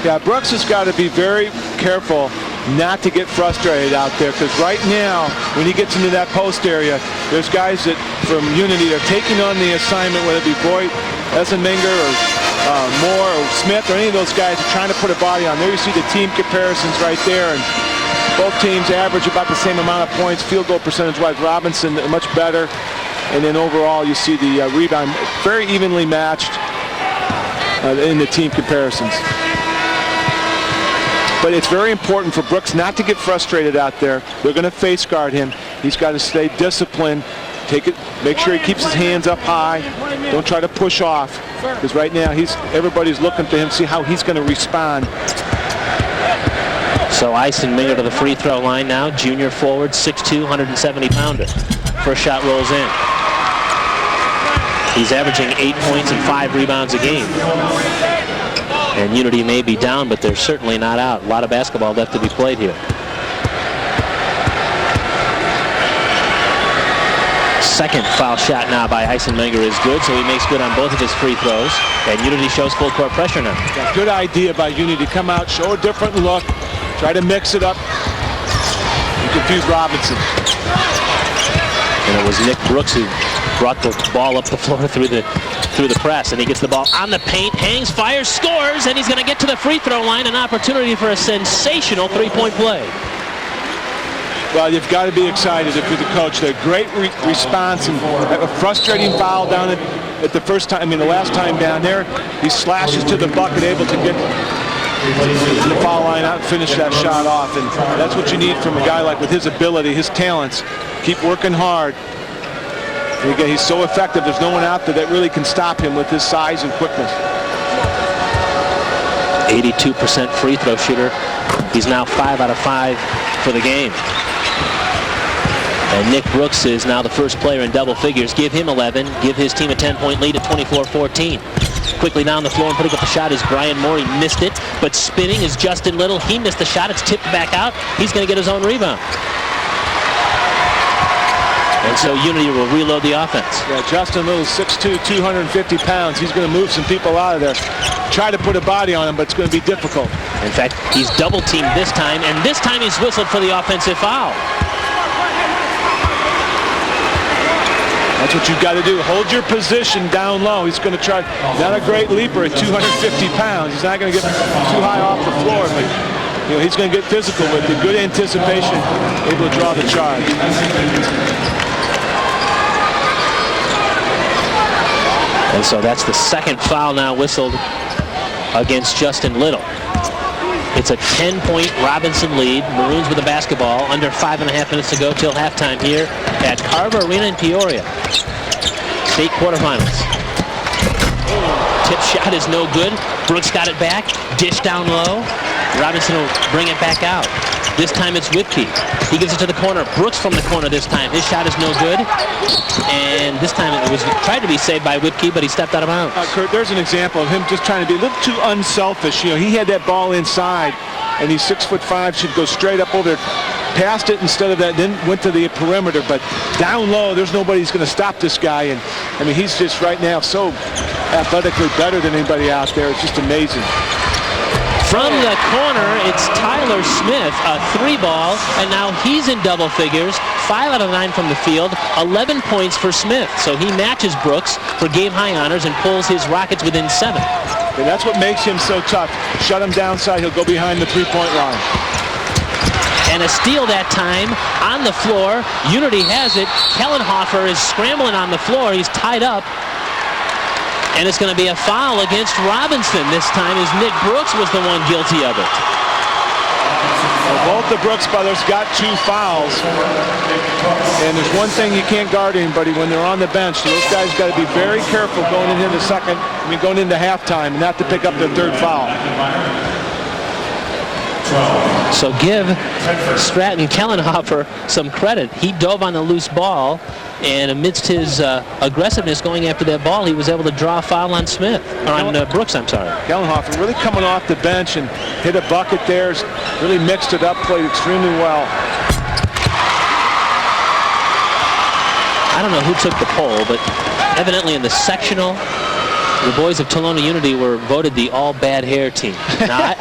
Yeah, Brooks has got to be very careful not to get frustrated out there, because right now, when he gets into that post area, there's guys that from Unity are taking on the assignment, whether it be Voigt, Eisenmenger, or Moore or Smith or any of those guys are trying to put a body on. There you see the team comparisons right there, and both teams average about the same amount of points. Field goal percentage-wise, Robinson much better, and then overall you see the rebound very evenly matched in the team comparisons. But it's very important for Brooks not to get frustrated out there. They're going to face guard him. He's got to stay disciplined. Take it. Make sure he keeps his hands up high. Don't try to push off, because right now everybody's looking to him, see how he's going to respond. So Eisenmenger to the free throw line now. Junior forward, 6'2", 170-pounder. First shot rolls in. He's averaging 8 points and 5 rebounds a game. And Unity may be down, but they're certainly not out. A lot of basketball left to be played here. Second foul shot now by Eisenmenger is good, so he makes good on both of his free throws. And Unity shows full court pressure now. Yeah, good idea by Unity. Come out, show a different look, try to mix it up, and confuse Robinson. And it was Nick Brooks who brought the ball up the floor through the press, and he gets the ball on the paint, hangs, fires, scores, and he's going to get to the free throw line. An opportunity for a sensational three-point play. Well, you've got to be excited if you're the coach. They're great response, and a frustrating foul down at the first time. I mean, the last time down there, he slashes to the bucket, able to get the foul line out and finish that shot off. And that's what you need from a guy like with his ability, his talents. Keep working hard. And again, he's so effective. There's no one out there that really can stop him with his size and quickness. 82% free throw shooter. He's now 5 out of 5 for the game. And Nick Brooks is now the first player in double figures. Give him 11. Give his team a 10-point lead at 24-14. Quickly down the floor and putting up a shot is Brian Moore. He missed it, but spinning is Justin Little. He missed the shot. It's tipped back out. He's going to get his own rebound. And so Unity will reload the offense. Yeah, Justin Little, 6'2", 250 pounds. He's going to move some people out of there. Try to put a body on him, but it's going to be difficult. In fact, he's double-teamed this time, and this time he's whistled for the offensive foul. That's what you've got to do. Hold your position down low. He's going to try, not a great leaper at 250 pounds. He's not going to get too high off the floor, but he's going to get physical with it. Good anticipation, able to draw the charge. And so that's the second foul now whistled against Justin Little. It's a 10-point Robinson lead. Maroons with the basketball. Under 5.5 minutes to go till halftime here at Carver Arena in Peoria. State quarterfinals. Tip shot is no good. Brooks got it back. Dish down low. Robinson will bring it back out. This time it's Whitkey. He gives it to the corner. Brooks from the corner this time. His shot is no good. And this time it was tried to be saved by Whitkey, but he stepped out of bounds. Kurt, there's an example of him just trying to be a little too unselfish. He had that ball inside, and he's 6'5", should go straight up over there. Passed it instead of that, then went to the perimeter. But down low, there's nobody who's going to stop this guy. And, I mean, he's just right now so athletically better than anybody out there. It's just amazing. From the corner, it's Tyler Smith, a 3-ball, and now he's in double figures. 5 out of 9 from the field, 11 points for Smith. So he matches Brooks for game-high honors and pulls his Rockets within 7. And that's what makes him so tough. Shut him downside, he'll go behind the three-point line. And a steal that time on the floor. Unity has it. Kellenhofer is scrambling on the floor. He's tied up. And it's going to be a foul against Robinson this time, as Nick Brooks was the one guilty of it. Well, both the Brooks brothers got 2 fouls. And there's one thing you can't guard anybody when they're on the bench. So those guys got to be very careful going into going into halftime, and not to pick up their 3rd foul. So give Stratton Kellenhofer some credit. He dove on the loose ball, and amidst his aggressiveness going after that ball, he was able to draw a foul on Smith, or on Brooks, I'm sorry. Kellenhofer really coming off the bench and hit a bucket there, really mixed it up, played extremely well. I don't know who took the poll, but evidently in the sectional, the boys of Tolono Unity were voted the all-bad hair team. Now,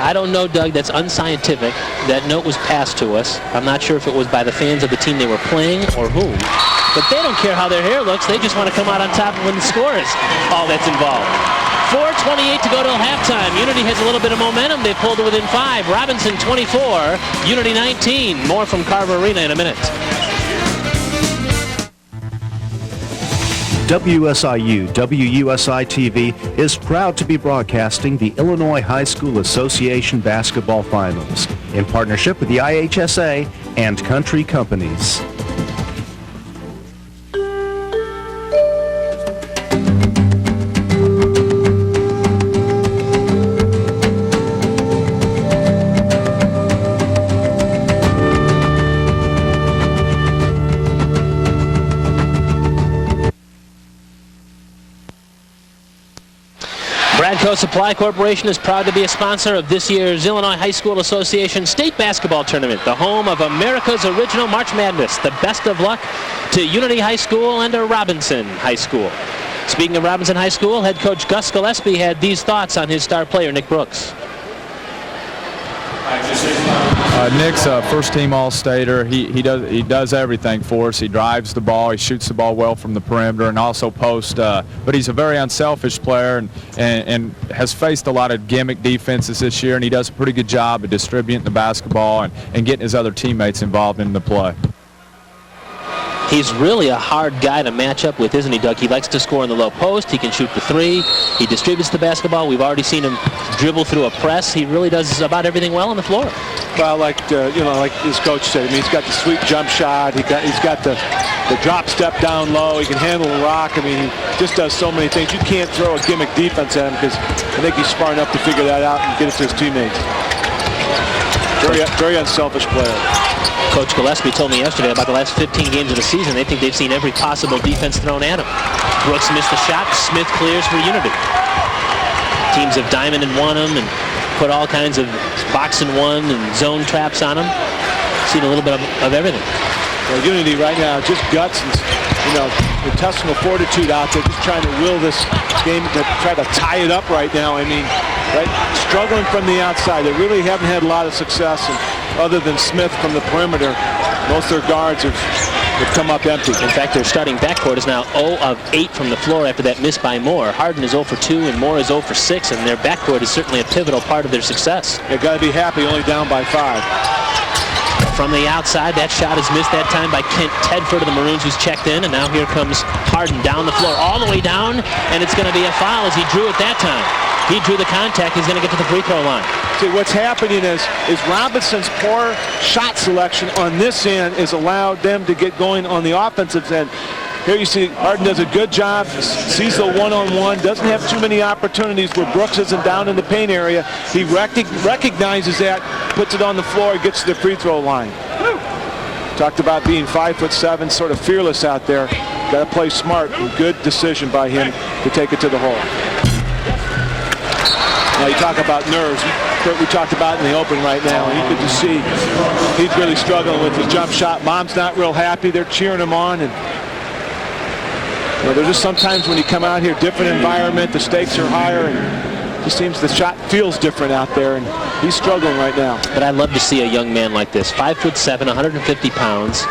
I don't know, Doug, that's unscientific. That note was passed to us. I'm not sure if it was by the fans of the team they were playing or whom. But they don't care how their hair looks. They just want to come out on top when the score is all that's involved. 4:28 to go till halftime. Unity has a little bit of momentum. They pulled to within 5. Robinson 24, Unity 19. More from Carver Arena in a minute. WSIU WUSI TV is proud to be broadcasting the Illinois High School Association Basketball Finals in partnership with the IHSA and Country Companies. Bradco Supply Corporation is proud to be a sponsor of this year's Illinois High School Association State Basketball Tournament, the home of America's original March Madness. The best of luck to Unity High School and to Robinson High School. Speaking of Robinson High School, head coach Gus Gillespie had these thoughts on his star player, Nick Brooks. Nick's a first-team All-Stater. He does everything for us. He drives the ball, he shoots the ball well from the perimeter, and also post. But he's a very unselfish player and has faced a lot of gimmick defenses this year, and he does a pretty good job of distributing the basketball and getting his other teammates involved in the play. He's really a hard guy to match up with, isn't he, Doug? He likes to score in the low post. He can shoot the 3. He distributes the basketball. We've already seen him dribble through a press. He really does about everything well on the floor. Well, like his coach said, I mean, he's got the sweet jump shot. He's got the drop step down low. He can handle the rock. I mean, he just does so many things. You can't throw a gimmick defense at him because I think he's smart enough to figure that out and get it to his teammates. Very unselfish player. Coach Gillespie told me yesterday about the last 15 games of the season. They think they've seen every possible defense thrown at him. Brooks missed the shot. Smith clears for Unity. Teams have diamond and won him and put all kinds of box and one and zone traps on him. Seen a little bit of everything. Well, Unity right now, just guts and, intestinal fortitude out there, just trying to will this game to try to tie it up right now. I mean, right, struggling from the outside. They really haven't had a lot of success, and other than Smith from the perimeter, most of their guards have would come up empty. In fact, their starting backcourt is now 0 of 8 from the floor after that miss by Moore. Harden is 0 for 2 and Moore is 0 for 6, and their backcourt is certainly a pivotal part of their success. They've got to be happy, only down by 5. From the outside, that shot is missed that time by Kent Tedford of the Maroons, who's checked in, and now here comes Harden down the floor, all the way down, and it's going to be a foul as he drew it that time. He drew the contact. He's going to get to the free throw line. See, what's happening is Robinson's poor shot selection on this end has allowed them to get going on the offensive end. Here you see Harden does a good job, sees the one-on-one, doesn't have too many opportunities where Brooks isn't down in the paint area. He recognizes that, puts it on the floor, gets to the free throw line. Talked about being 5'7", sort of fearless out there. Got to play smart, and good decision by him to take it to the hole. Now you talk about nerves. We talked about in the open right now. You could just see he's really struggling with his jump shot. Mom's not real happy. They're cheering him on, and there's just sometimes when you come out here, different environment, the stakes are higher, and it just seems the shot feels different out there, and he's struggling right now. But I love to see a young man like this, 5'7", 150 pounds.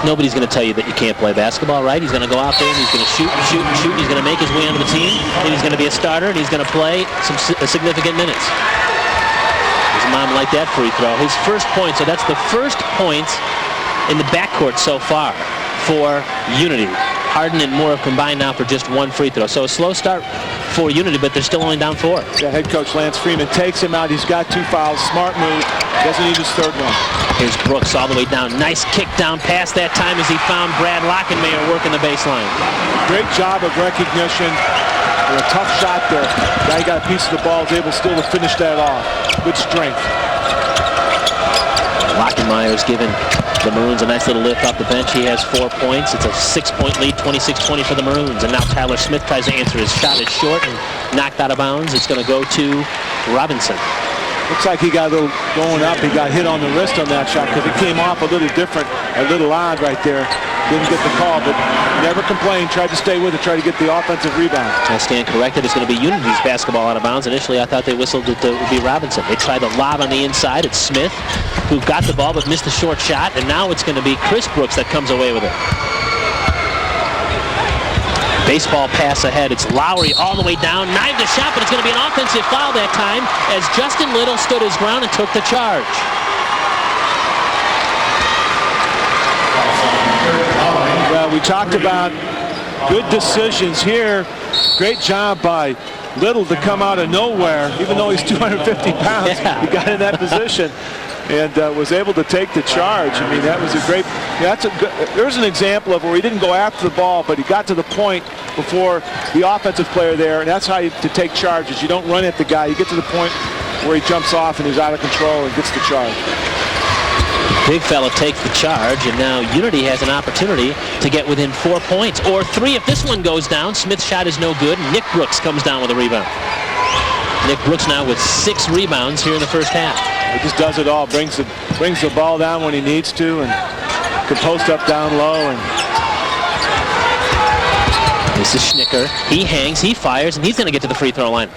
Nobody's going to tell you that you can't play basketball, right? He's going to go out there and he's going to shoot and shoot and shoot. He's going to make his way onto the team, and he's going to be a starter, and he's going to play some significant minutes. His mom liked that free throw. His first point, so that's the first point in the backcourt so far for Unity. Harden and Moore have combined now for just 1 free throw. So a slow start for Unity, but they're still only down 4. Yeah, head coach Lance Freeman takes him out. He's got 2 fouls. Smart move. Doesn't need his 3rd one. Here's Brooks all the way down. Nice kick down pass that time as he found Brad Lockenmayer working the baseline. Great job of recognition. And a tough shot there. Guy got a piece of the ball, is able still to finish that off. Good strength. Lockenmeyer's given the Maroons a nice little lift off the bench. He has 4 points. It's a 6-point lead, 26-20 for the Maroons. And now Tyler Smith tries to answer. His shot is short and knocked out of bounds. It's going to go to Robinson. Looks like he got a little going up. He got hit on the wrist on that shot because it came off a little different, a little odd right there. Didn't get the call, but never complained. Tried to stay with it, tried to get the offensive rebound. I stand corrected. It's going to be Unity's basketball out of bounds. Initially, I thought they whistled it would be Robinson. They tried the lob on the inside. It's Smith who got the ball but missed the short shot, and now it's going to be Chris Brooks that comes away with it. Baseball pass ahead. It's Lowry all the way down. Knifed the shot, but it's going to be an offensive foul that time as Justin Little stood his ground and took the charge. Well, we talked about good decisions here. Great job by Little to come out of nowhere, even though he's 250 pounds. Yeah. He got in that position and was able to take the charge. I mean, that was a great. There's an example of where he didn't go after the ball, but he got to the point before the offensive player there, and that's how you to take charges. You don't run at the guy. You get to the point where he jumps off and he's out of control and gets the charge. Big fella takes the charge, and now Unity has an opportunity to get within 4 points, or 3 if this one goes down. Smith's shot is no good. Nick Brooks comes down with a rebound. Nick Brooks now with 6 rebounds here in the first half. He just does it all. Brings the ball down when he needs to, and can post up down low. And this is Schnicker. He hangs, he fires, and he's going to get to the free throw line.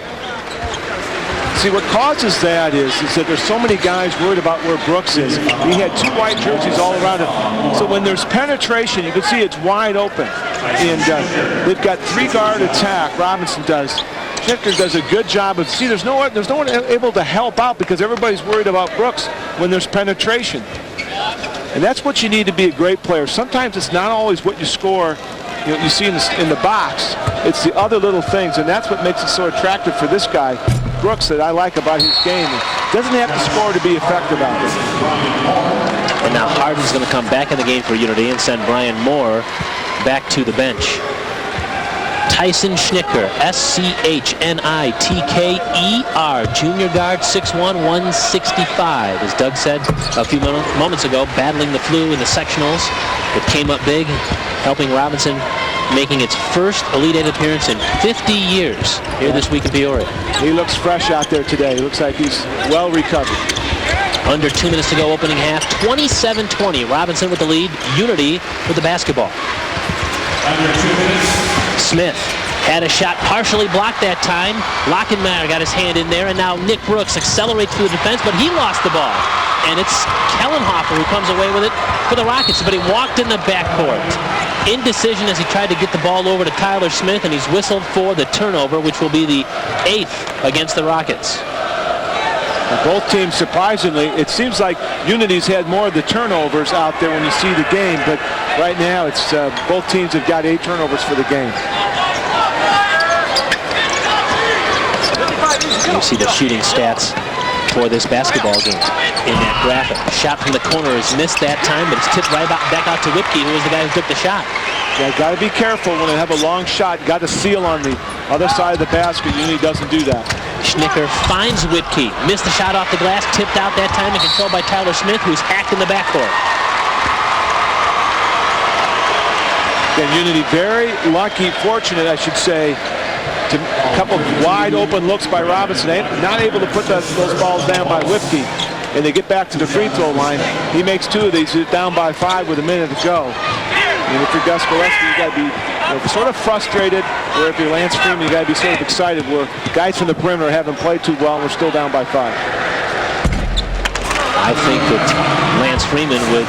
See, what causes that is that there's so many guys worried about where Brooks is. He had 2 white jerseys all around him. So when there's penetration, you can see it's wide open. And they've got 3-guard attack, Robinson does. Schnicker does a good job of, see, there's no one able to help out because everybody's worried about Brooks when there's penetration. And that's what you need to be a great player. Sometimes it's not always what you score, you see in the box. It's the other little things, and that's what makes it so attractive for this guy, Brooks, that I like about his game. He doesn't have to score to be effective out there. And now Harden's going to come back in the game for Unity and send Brian Moore back to the bench. Tyson Schnicker, S-C-H-N-I-T-K-E-R, junior guard, 6'1", 165. As Doug said a few moments ago, battling the flu in the sectionals. It came up big, helping Robinson, making its first Elite Eight appearance in 50 years here this week in Peoria. He looks fresh out there today. He looks like he's well recovered. Under 2 minutes to go, opening half, 27-20. Robinson with the lead, Unity with the basketball. Under 2 minutes. Smith had a shot partially blocked that time. Lockenmayer got his hand in there, and now Nick Brooks accelerates through the defense, but he lost the ball. and it's Kellenhofer who comes away with it for the Rockets, but he walked in the backcourt. Indecision as he tried to get the ball over to Tyler Smith, and he's whistled for the turnover, which will be the 8th against the Rockets. Both teams, surprisingly, it seems like Unity's had more of the turnovers out there when you see the game, but right now it's both teams have got 8 turnovers for the game. You see the shooting stats for this basketball game in that graphic. Shot from the corner is missed that time, but it's tipped right back out to Whipke, who was the guy who took the shot. Yeah, got to be careful when they have a long shot. Got to seal on the other side of the basket. Unity doesn't do that. Schnicker finds Whipke. Missed the shot off the glass, tipped out that time and controlled by Tyler Smith, who's hacked in the backcourt. Again, Unity very lucky, fortunate, I should say, to a couple wide open looks by Robinson. Not able to put those balls down by Whipke. And they get back to the free throw line. He makes 2 of these, down by 5 with a minute to go. And if you're Gus Gillespie, you got to be sort of frustrated, or if you're Lance Freeman, you got to be sort of excited where guys from the perimeter haven't played too well and we're still down by 5. I think that Lance Freeman would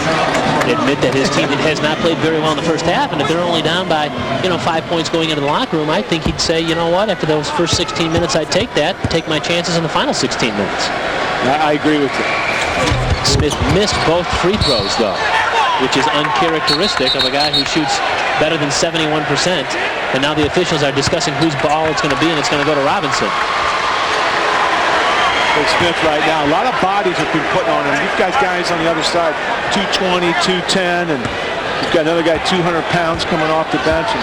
admit that his team has not played very well in the first half, and if they're only down by 5 points going into the locker room, I think he'd say, you know what, after those first 16 minutes, I'd take that, take my chances in the final 16 minutes. I agree with you. Smith missed both free throws, though, which is uncharacteristic of a guy who shoots better than 71%. And now the officials are discussing whose ball it's going to be, and it's going to go to Robinson. Smith right now, a lot of bodies have been put on him. You've got guys on the other side, 220, 210, and you've got another guy 200 pounds coming off the bench. And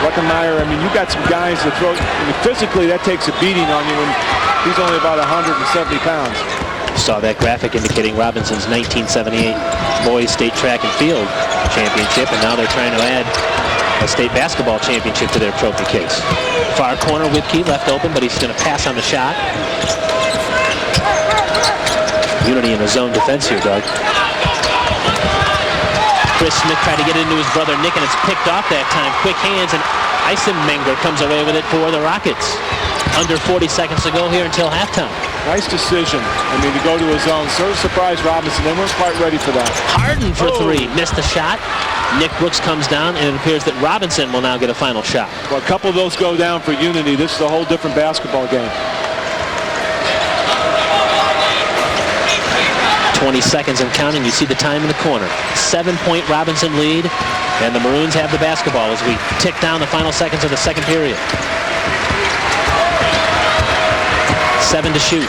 Weckenmeyer, I mean, you've got some guys that throw, physically that takes a beating on you when he's only about 170 pounds. Saw that graphic indicating Robinson's 1978 boys state track and field championship, and now they're trying to add a state basketball championship to their trophy case. Far corner, Whipke left open, but he's going to pass on the shot. Unity in a zone defense here, Doug. Chris Smith tried to get it into his brother Nick, and it's picked off that time. Quick hands, and Eisenmenger comes away with it for the Rockets. Under 40 seconds to go here until halftime. Nice decision. I mean, to go to a zone. Sort of surprised Robinson. They weren't quite ready for that. Harden for 3. Missed the shot. Nick Brooks comes down, and it appears that Robinson will now get a final shot. Well, a couple of those go down for Unity. This is a whole different basketball game. 20 seconds and counting. You see the time in the corner. 7-point Robinson lead, and the Maroons have the basketball as we tick down the final seconds of the second period. 7 to shoot.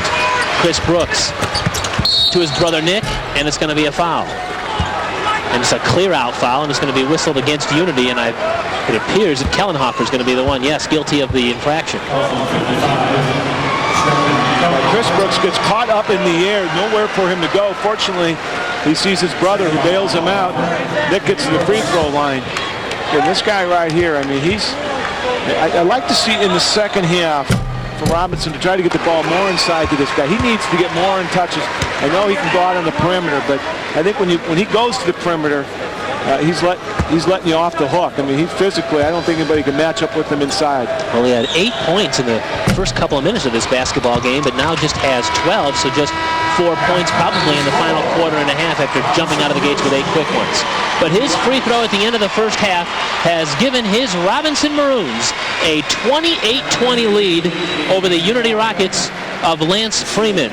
Chris Brooks to his brother Nick, and it's going to be a foul. And it's a clear-out foul, and it's going to be whistled against Unity, and it appears that Kellenhofer is going to be the one, yes, guilty of the infraction. Chris Brooks gets caught up in the air, nowhere for him to go. Fortunately, he sees his brother who bails him out. Nick gets to the free throw line. And this guy right here, I mean, I like to see in the second half for Robinson to try to get the ball more inside to this guy. He needs to get more in touches. I know he can go out on the perimeter, but I think when he goes to the perimeter, he's letting you off the hook. I mean, he physically, I don't think anybody can match up with him inside. Well, he had 8 points in the first couple of minutes of this basketball game, but now just has 12, so just 4 points probably in the final quarter and a half after jumping out of the gates with 8 quick ones. But his free throw at the end of the first half has given his Robinson Maroons a 28-20 lead over the Unity Rockets of Lance Freeman.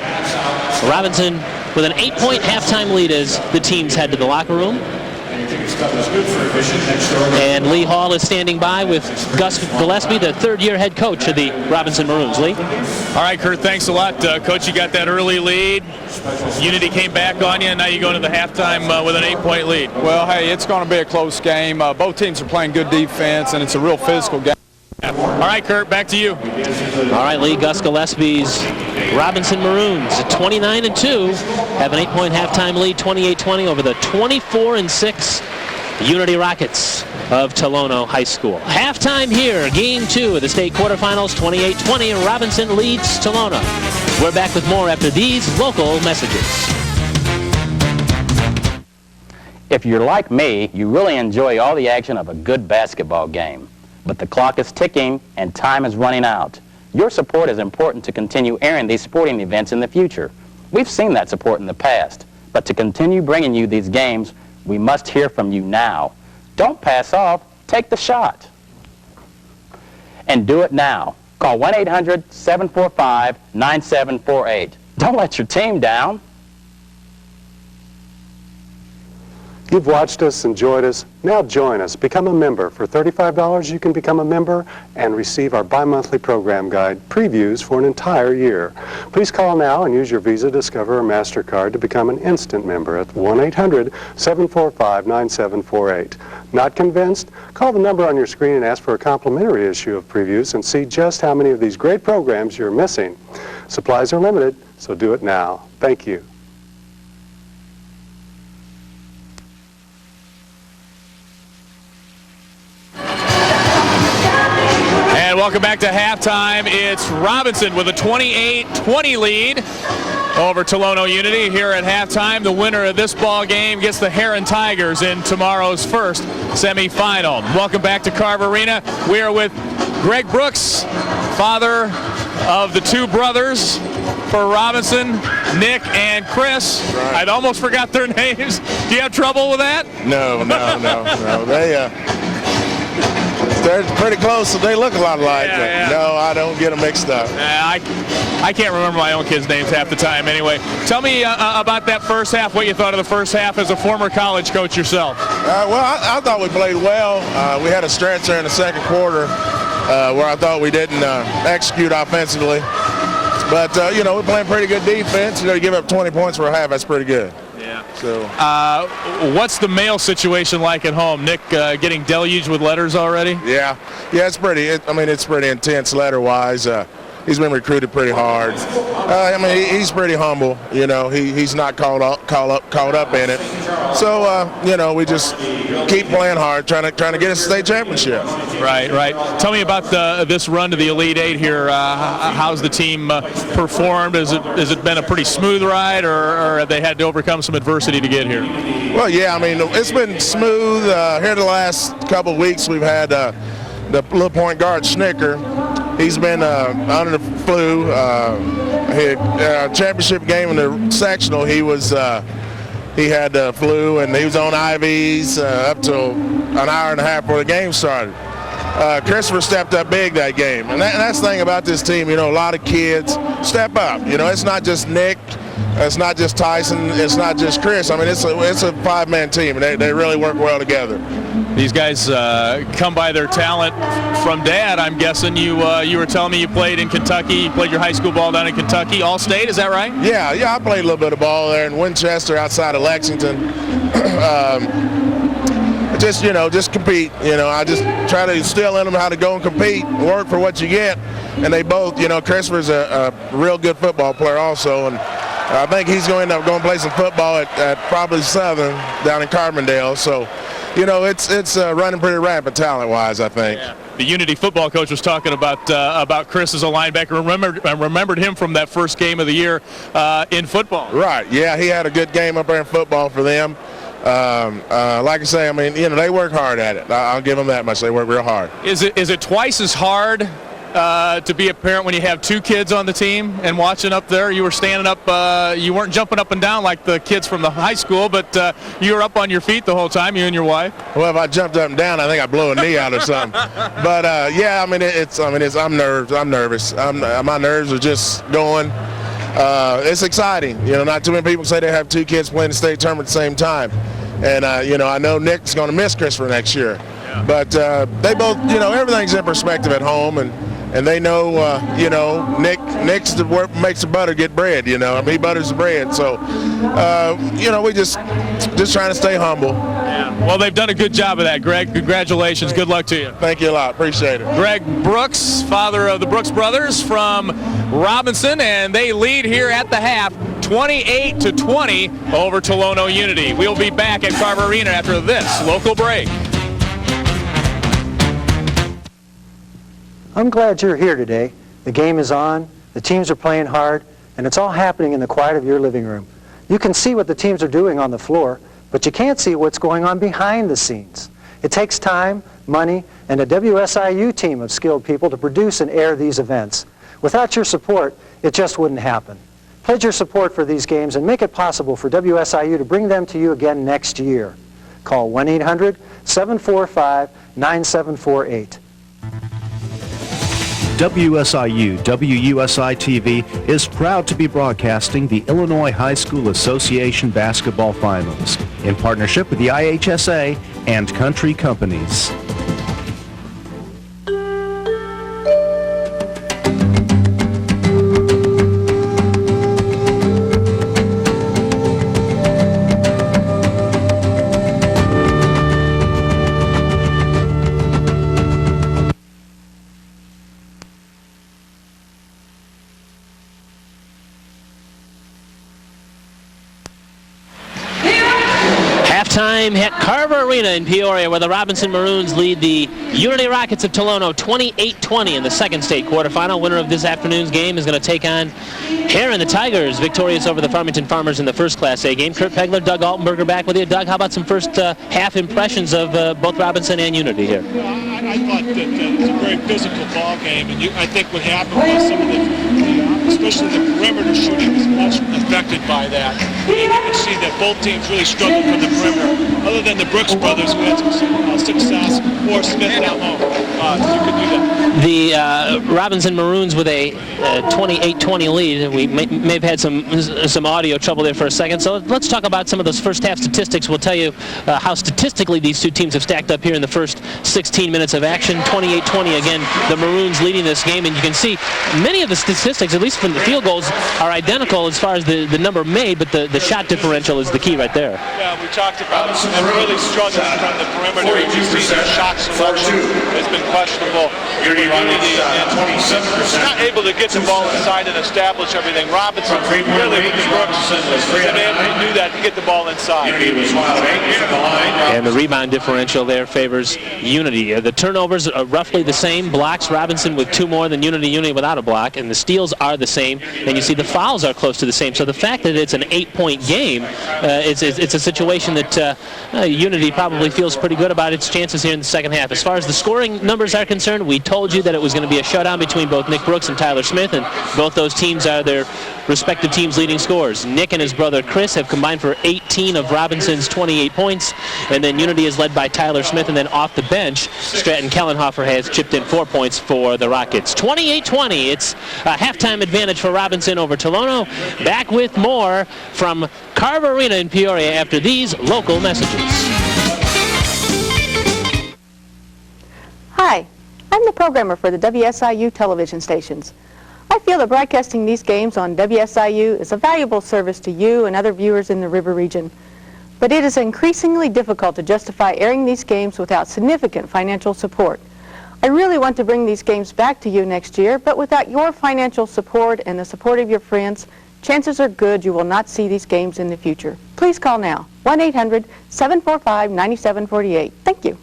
Robinson with an 8-point halftime lead as the teams head to the locker room. And Lee Hall is standing by with Gus Gillespie, the third-year head coach of the Robinson Maroons. Lee? All right, Kurt, thanks a lot. Coach, you got that early lead. Unity came back on you, and now you go into the halftime with an 8-point lead. Well, hey, it's going to be a close game. Both teams are playing good defense, and it's a real physical game. All right, Kurt, back to you. All right, Lee, Gus Gillespie's Robinson Maroons at 29-2 have an 8-point halftime lead, 28-20 over the 24-6 Unity Rockets of Tolono High School. Halftime here, game 2 of the state quarterfinals, 28-20. Robinson leads Tolono. We're back with more after these local messages. If you're like me, you really enjoy all the action of a good basketball game. But the clock is ticking and time is running out. Your support is important to continue airing these sporting events in the future. We've seen that support in the past. But to continue bringing you these games, we must hear from you now. Don't pass off. Take the shot. And do it now. Call 1-800-745-9748. Don't let your team down. You've watched us, enjoyed us. Now join us. Become a member. For $35, you can become a member and receive our bi-monthly program guide previews for an entire year. Please call now and use your Visa, Discover, or MasterCard to become an instant member at 1-800-745-9748. Not convinced? Call the number on your screen and ask for a complimentary issue of previews and see just how many of these great programs you're missing. Supplies are limited, so do it now. Thank you. And welcome back to halftime. It's Robinson with a 28-20 lead over Tolono Unity here at halftime. The winner of this ball game gets the Heron Tigers in tomorrow's first semifinal. Welcome back to Carver Arena. We are with Greg Brooks, father of the two brothers for Robinson, Nick and Chris. Right. I'd almost forgot their names. Do you have trouble with that? No. They're pretty close, so they look a lot alike. Yeah. No, I don't get them mixed up. I can't remember my own kids' names half the time anyway. Tell me about that first half, what you thought of the first half as a former college coach yourself. Well, I thought we played well. We had a stretch there in the second quarter where I thought we didn't execute offensively. But, we're playing pretty good defense. You give up 20 points for a half, that's pretty good. Yeah. So, what's the mail situation like at home? Nick getting deluged with letters already? Yeah, it's pretty. It's pretty intense letter-wise. He's been recruited pretty hard. He's pretty humble. He's not caught up in it. So we just keep playing hard, trying to get a state championship. Right. Tell me about this run to the Elite Eight here. How's the team performed? Has it been a pretty smooth ride, or have they had to overcome some adversity to get here? Well, yeah. It's been smooth. Here the last couple of weeks, we've had the little point guard Snicker. He's been under the flu. Championship game in the sectional, he had the flu, and he was on IVs up till an hour and a half before the game started. Christopher stepped up big that game, and that's the thing about this team. A lot of kids step up. It's not just Nick, it's not just Tyson, it's not just Chris. It's a five-man team, and they really work well together. These guys come by their talent from Dad. I'm guessing you were telling me you played in Kentucky. You played your high school ball down in Kentucky, All-State. Is that right? Yeah. I played a little bit of ball there in Winchester, outside of Lexington. Just compete. I just try to instill in them how to go and compete, work for what you get. And they both, Christopher's a real good football player also, and I think he's going to end up going to play some football at probably Southern down in Carbondale. So, it's running pretty rapid talent-wise, I think. Yeah. The Unity football coach was talking about Chris as a linebacker. I remembered him from that first game of the year in football. Right. Yeah, he had a good game up there in football for them. Like I say, they work hard at it. I'll give them that much. They work real hard. Is it twice as hard to be a parent when you have two kids on the team and watching up there? You were standing up, you weren't jumping up and down like the kids from the high school, but you were up on your feet the whole time, you and your wife. Well, if I jumped up and down, I think I'd blow a knee out or something. But I'm nervous. My nerves are just going. It's exciting. Not too many people say they have two kids playing the state tournament at the same time. And, I know Nick's going to miss Christopher next year. Yeah. But they both, everything's in perspective at home, and they know, Nick's the work makes the butter get bread. He butters the bread. So, we just trying to stay humble. Yeah. Well, they've done a good job of that, Greg. Congratulations. Good luck to you. Thank you a lot. Appreciate it. Greg Brooks, father of the Brooks brothers from Robinson, and they lead here at the half, 28-20 over Tolono Unity. We'll be back at Carver Arena after this local break. I'm glad you're here today. The game is on, the teams are playing hard, and it's all happening in the quiet of your living room. You can see what the teams are doing on the floor, but you can't see what's going on behind the scenes. It takes time, money, and a WSIU team of skilled people to produce and air these events. Without your support, it just wouldn't happen. Pledge your support for these games and make it possible for WSIU to bring them to you again next year. Call 1-800-745-9748. WSIU WUSI TV is proud to be broadcasting the Illinois High School Association Basketball Finals in partnership with the IHSA and Country Companies. Halftime at Carver Arena in Peoria, where the Robinson Maroons lead the Unity Rockets of Tolono 28-20 in the second state quarterfinal. Winner of this afternoon's game is going to take on Heron, the Tigers, victorious over the Farmington Farmers in the first Class A game. Kurt Pegler, Doug Altenberger back with you. Doug, how about some first half impressions of both Robinson and Unity here? I thought that it was a very physical ball game, and I think what happened was some of especially the perimeter shooting was much affected by that. And you can see that both teams really struggled from the perimeter. Other than the Brooks brothers, who had some success, or Smith down low, you could do that. The Robinson Maroons with a 28-20 lead. We may have had some audio trouble there for a second, so let's talk about some of those first half statistics. We'll tell you how statistically these two teams have stacked up here in the first 16 minutes of action. 28-20 again, the Maroons leading this game, and you can see many of the statistics, at least from the field goals, are identical as far as the number made, but the shot differential is the key right there. Yeah, we talked about it. They're really struggling from the perimeter. You see their shot selection has been questionable. Not able to get the ball inside and establish everything. Robinson really with the Brooks has been able to do that to get the ball inside. And the rebound differential there favors Unity. The turnovers are roughly the same. Blocks, Robinson with 2 more than Unity without a block, and the steals are the same. And you see the fouls are close to the same. So the fact that it's an 8-point game, it's a situation that Unity probably feels pretty good about its chances here in the second half. As far as the scoring numbers are concerned, we told you that it was going to be a showdown between both Nick Brooks and Tyler Smith, and both those teams are their respective teams' leading scorers. Nick and his brother Chris have combined for 18 of Robinson's 28 points, and then Unity is led by Tyler Smith, and then off the bench, Stratton Kellenhofer has chipped in 4 points for the Rockets. 28-20, it's a halftime advantage for Robinson over Tolono. Back with more from Carver Arena in Peoria after these local messages. Hi, I'm the programmer for the WSIU television stations. I feel that broadcasting these games on WSIU is a valuable service to you and other viewers in the river region. But it is increasingly difficult to justify airing these games without significant financial support. I really want to bring these games back to you next year, but without your financial support and the support of your friends, chances are good you will not see these games in the future. Please call now, 1-800-745-9748. Thank you.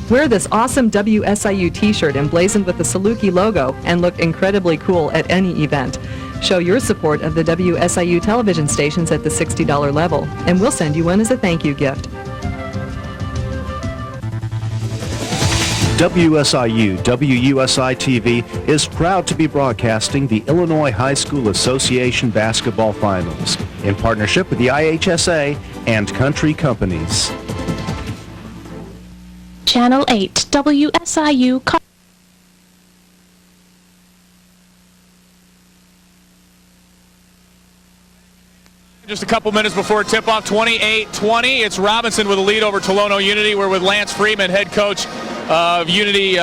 Wear this awesome WSIU t-shirt emblazoned with the Saluki logo and look incredibly cool at any event. Show your support of the WSIU television stations at the $60 level, and we'll send you one as a thank you gift. WSIU WUSI TV is proud to be broadcasting the Illinois High School Association Basketball Finals in partnership with the IHSA and Country Companies. Channel 8, WSIU. Just a couple minutes before tip-off, 28-20. It's Robinson with a lead over Tolono Unity. We're with Lance Freeman, head coach of Unity.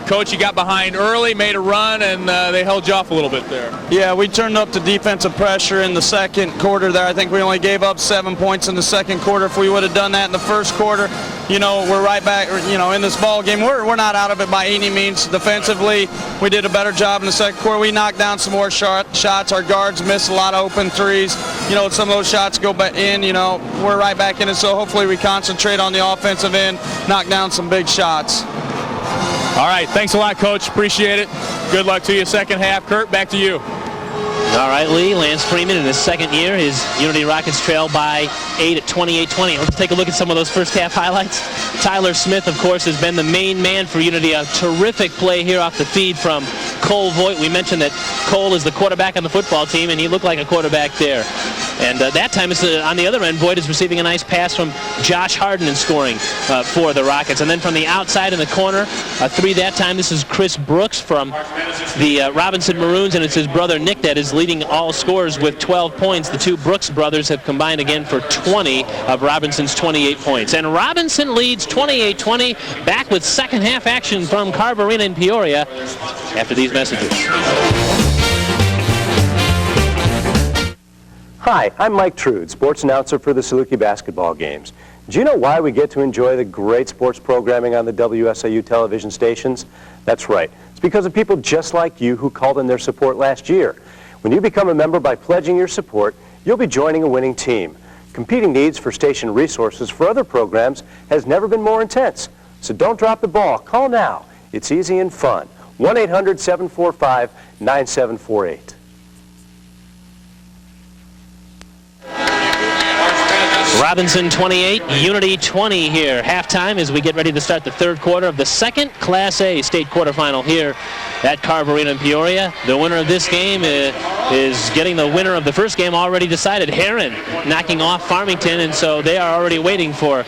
Coach, you got behind early, made a run, and they held you off a little bit there. Yeah, we turned up the defensive pressure in the second quarter there. I think we only gave up 7 points in the second quarter. If we would have done that in the first quarter, we're right back, in this ball game. We're not out of it by any means. Defensively, we did a better job in the second quarter. We knocked down some more shots. Our guards missed a lot of open threes. Some of those shots go back in, we're right back in it. So hopefully we concentrate on the offensive end, knock down some big shots. All right, thanks a lot, Coach. Appreciate it. Good luck to you second half. Kurt, back to you. All right, Lee. Lance Freeman in his second year. His Unity Rockets trail by 8 at 28-20. Let's take a look at some of those first half highlights. Tyler Smith, of course, has been the main man for Unity. A terrific play here off the feed from Cole Voigt. We mentioned that Cole is the quarterback on the football team, and he looked like a quarterback there. And that time, it's, on the other end, Voigt is receiving a nice pass from Josh Harden and scoring for the Rockets. And then from the outside in the corner, a three that time. This is Chris Brooks from the Robinson Maroons, and it's his brother Nick that is leading all scorers with 12 points. The two Brooks brothers have combined again for 20 of Robinson's 28 points. And Robinson leads 28-20. Back with second half action from Carver Arena in Peoria after these messages. Hi, I'm Mike Trude, sports announcer for the Saluki basketball games. Do you know why we get to enjoy the great sports programming on the WSIU television stations? That's right. It's because of people just like you who called in their support last year. When you become a member by pledging your support, you'll be joining a winning team. Competing needs for station resources for other programs has never been more intense. So don't drop the ball. Call now. It's easy and fun. 1-800-745-9748. Robinson 28, Unity 20 here. Halftime as we get ready to start the third quarter of the second Class A state quarterfinal here at Carver Arena in Peoria. The winner of this game is getting the winner of the first game already decided. Heron knocking off Farmington, and so they are already waiting for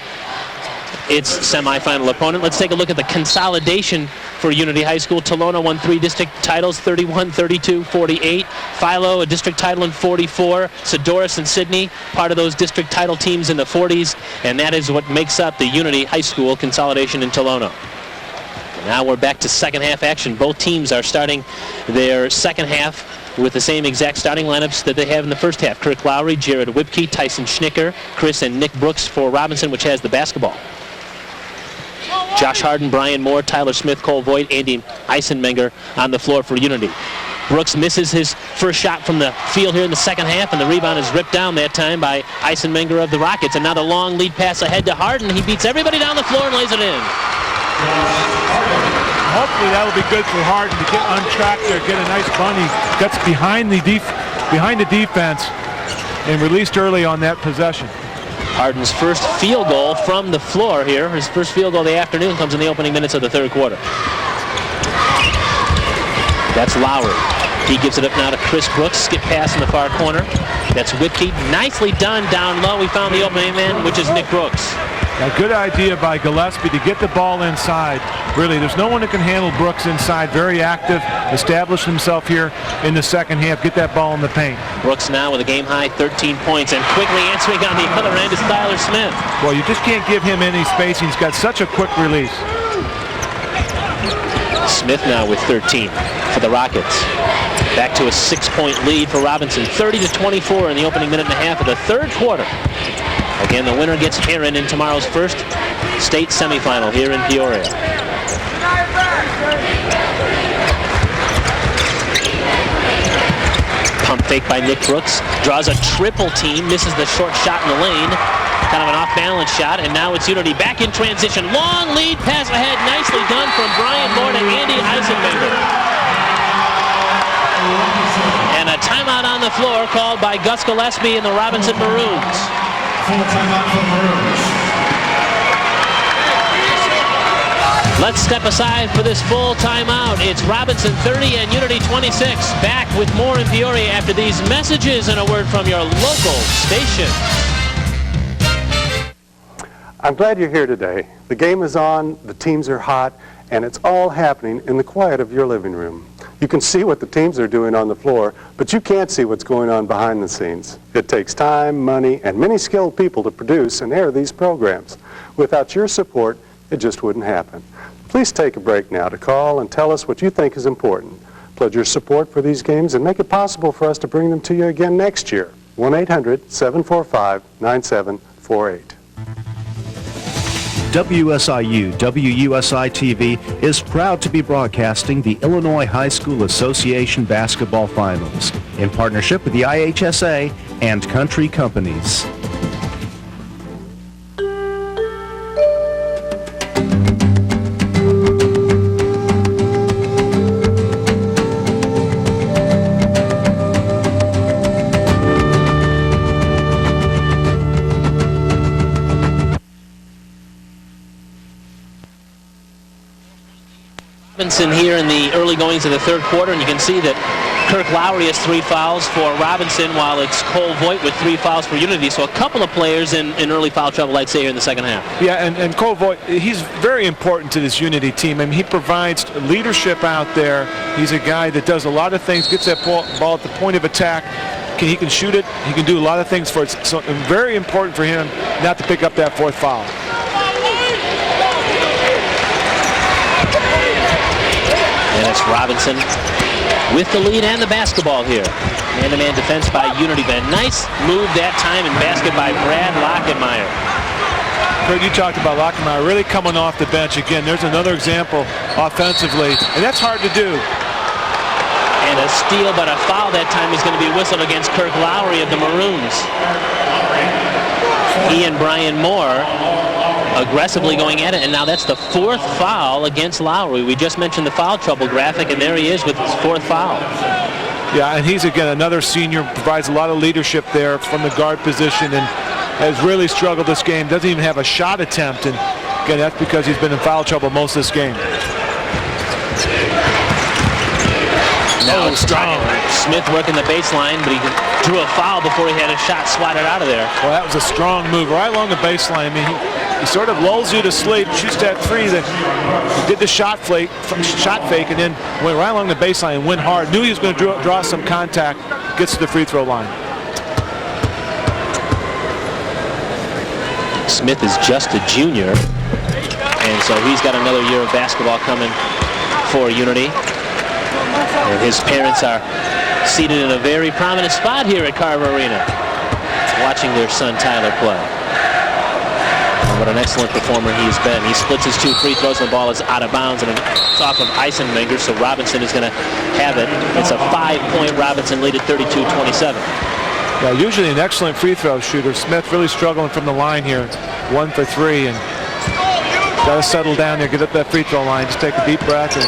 its semifinal opponent. Let's take a look at the consolidation for Unity High School. Tolono won 3 district titles, 31, 32, 48. Philo, a district title in 44. Sedoris and Sydney, part of those district title teams in the 40s, and that is what makes up the Unity High School consolidation in Tolono. Now we're back to second half action. Both teams are starting their second half with the same exact starting lineups that they have in the first half. Kirk Lowry, Jared Whipke, Tyson Schnicker, Chris and Nick Brooks for Robinson, which has the basketball. Josh Harden, Brian Moore, Tyler Smith, Cole Voigt, Andy Eisenmenger on the floor for Unity. Brooks misses his first shot from the field here in the second half, and the rebound is ripped down that time by Eisenmenger of the Rockets. And now the long lead pass ahead to Harden. He beats everybody down the floor and lays it in. Hopefully that will be good for Harden to get on track there, get a nice bunny. Gets behind the defense and released early on that possession. Harden's first field goal from the floor here. His first field goal of the afternoon comes in the opening minutes of the third quarter. That's Lowry. He gives it up now to Chris Brooks. Skip pass in the far corner. That's Whipke. Nicely done down low. We found the opening man, which is Nick Brooks. A good idea by Gillespie to get the ball inside. Really, there's no one that can handle Brooks inside. Very active, established himself here in the second half. Get that ball in the paint. Brooks now with a game-high 13 points, and quickly answering on the other end is Tyler Smith. Well, you just can't give him any spacing. He's got such a quick release. Smith now with 13 for the Rockets. Back to a 6-point lead for Robinson. 30-24 in the opening minute and a half of the third quarter. Again, the winner gets Heron in tomorrow's first state semifinal here in Peoria. Pump fake by Nick Brooks. Draws a triple team. Misses the short shot in the lane. Kind of an off-balance shot, and now it's Unity back in transition. Long lead pass ahead. Nicely done from Brian Moore to Andy Eisenmenger. And a timeout on the floor called by Gus Gillespie and the Robinson Maroons. Full timeout for Maroons. Let's step aside for this full timeout. It's Robinson 30 and Unity 26. Back with more in Peoria after these messages and a word from your local station. I'm glad you're here today. The game is on, the teams are hot, and it's all happening in the quiet of your living room. You can see what the teams are doing on the floor, but you can't see what's going on behind the scenes. It takes time, money, and many skilled people to produce and air these programs. Without your support, it just wouldn't happen. Please take a break now to call and tell us what you think is important. Pledge your support for these games and make it possible for us to bring them to you again next year. 1-800-745-9748. WSIU WUSI TV is proud to be broadcasting the Illinois High School Association Basketball Finals in partnership with the IHSA and Country Companies. Robinson here in the early goings of the third quarter, and you can see that Kirk Lowry has 3 fouls for Robinson, while it's Cole Voigt with 3 fouls for Unity. So a couple of players in early foul trouble, I'd say, here in the second half. Yeah, and Cole Voigt, he's very important to this Unity team. I mean, he provides leadership out there. He's a guy that does a lot of things, gets that ball at the point of attack. He can shoot it. He can do a lot of things for it. So very important for him not to pick up that 4th foul. And it's Robinson with the lead and the basketball here. Man-to-man defense by Unity. But a nice move that time and basket by Brad Lockenmeyer. Kurt, you talked about Lockenmeyer really coming off the bench. Again, there's another example offensively, and that's hard to do. And a steal, but a foul that time is going to be whistled against Kirk Lowry of the Maroons. He and Brian Moore aggressively going at it, and now that's the 4th foul against Lowry. We just mentioned the foul trouble graphic, and there he is with his 4th foul. Yeah, and he's, again, another senior, provides a lot of leadership there from the guard position, and has really struggled this game. Doesn't even have a shot attempt, and again, that's because he's been in foul trouble most of this game. Now strong. Smith working the baseline, but he drew a foul before he had a shot swatted out of there. Well, that was a strong move right along the baseline. I mean, he sort of lulls you to sleep, shoots that 3, that he did the shot fake, and then went right along the baseline and went hard. Knew he was going to draw some contact, gets to the free throw line. Smith is just a junior, and so he's got another year of basketball coming for Unity. And his parents are seated in a very prominent spot here at Carver Arena, watching their son Tyler play. And what an excellent performer he has been. He splits his 2 free throws, and the ball is out of bounds, and it's off of Eisenmenger, so Robinson is going to have it. It's a 5-point Robinson lead at 32-27. Yeah, usually an excellent free throw shooter. Smith really struggling from the line here, 1 for 3, and got to settle down there, get up that free throw line, just take a deep breath and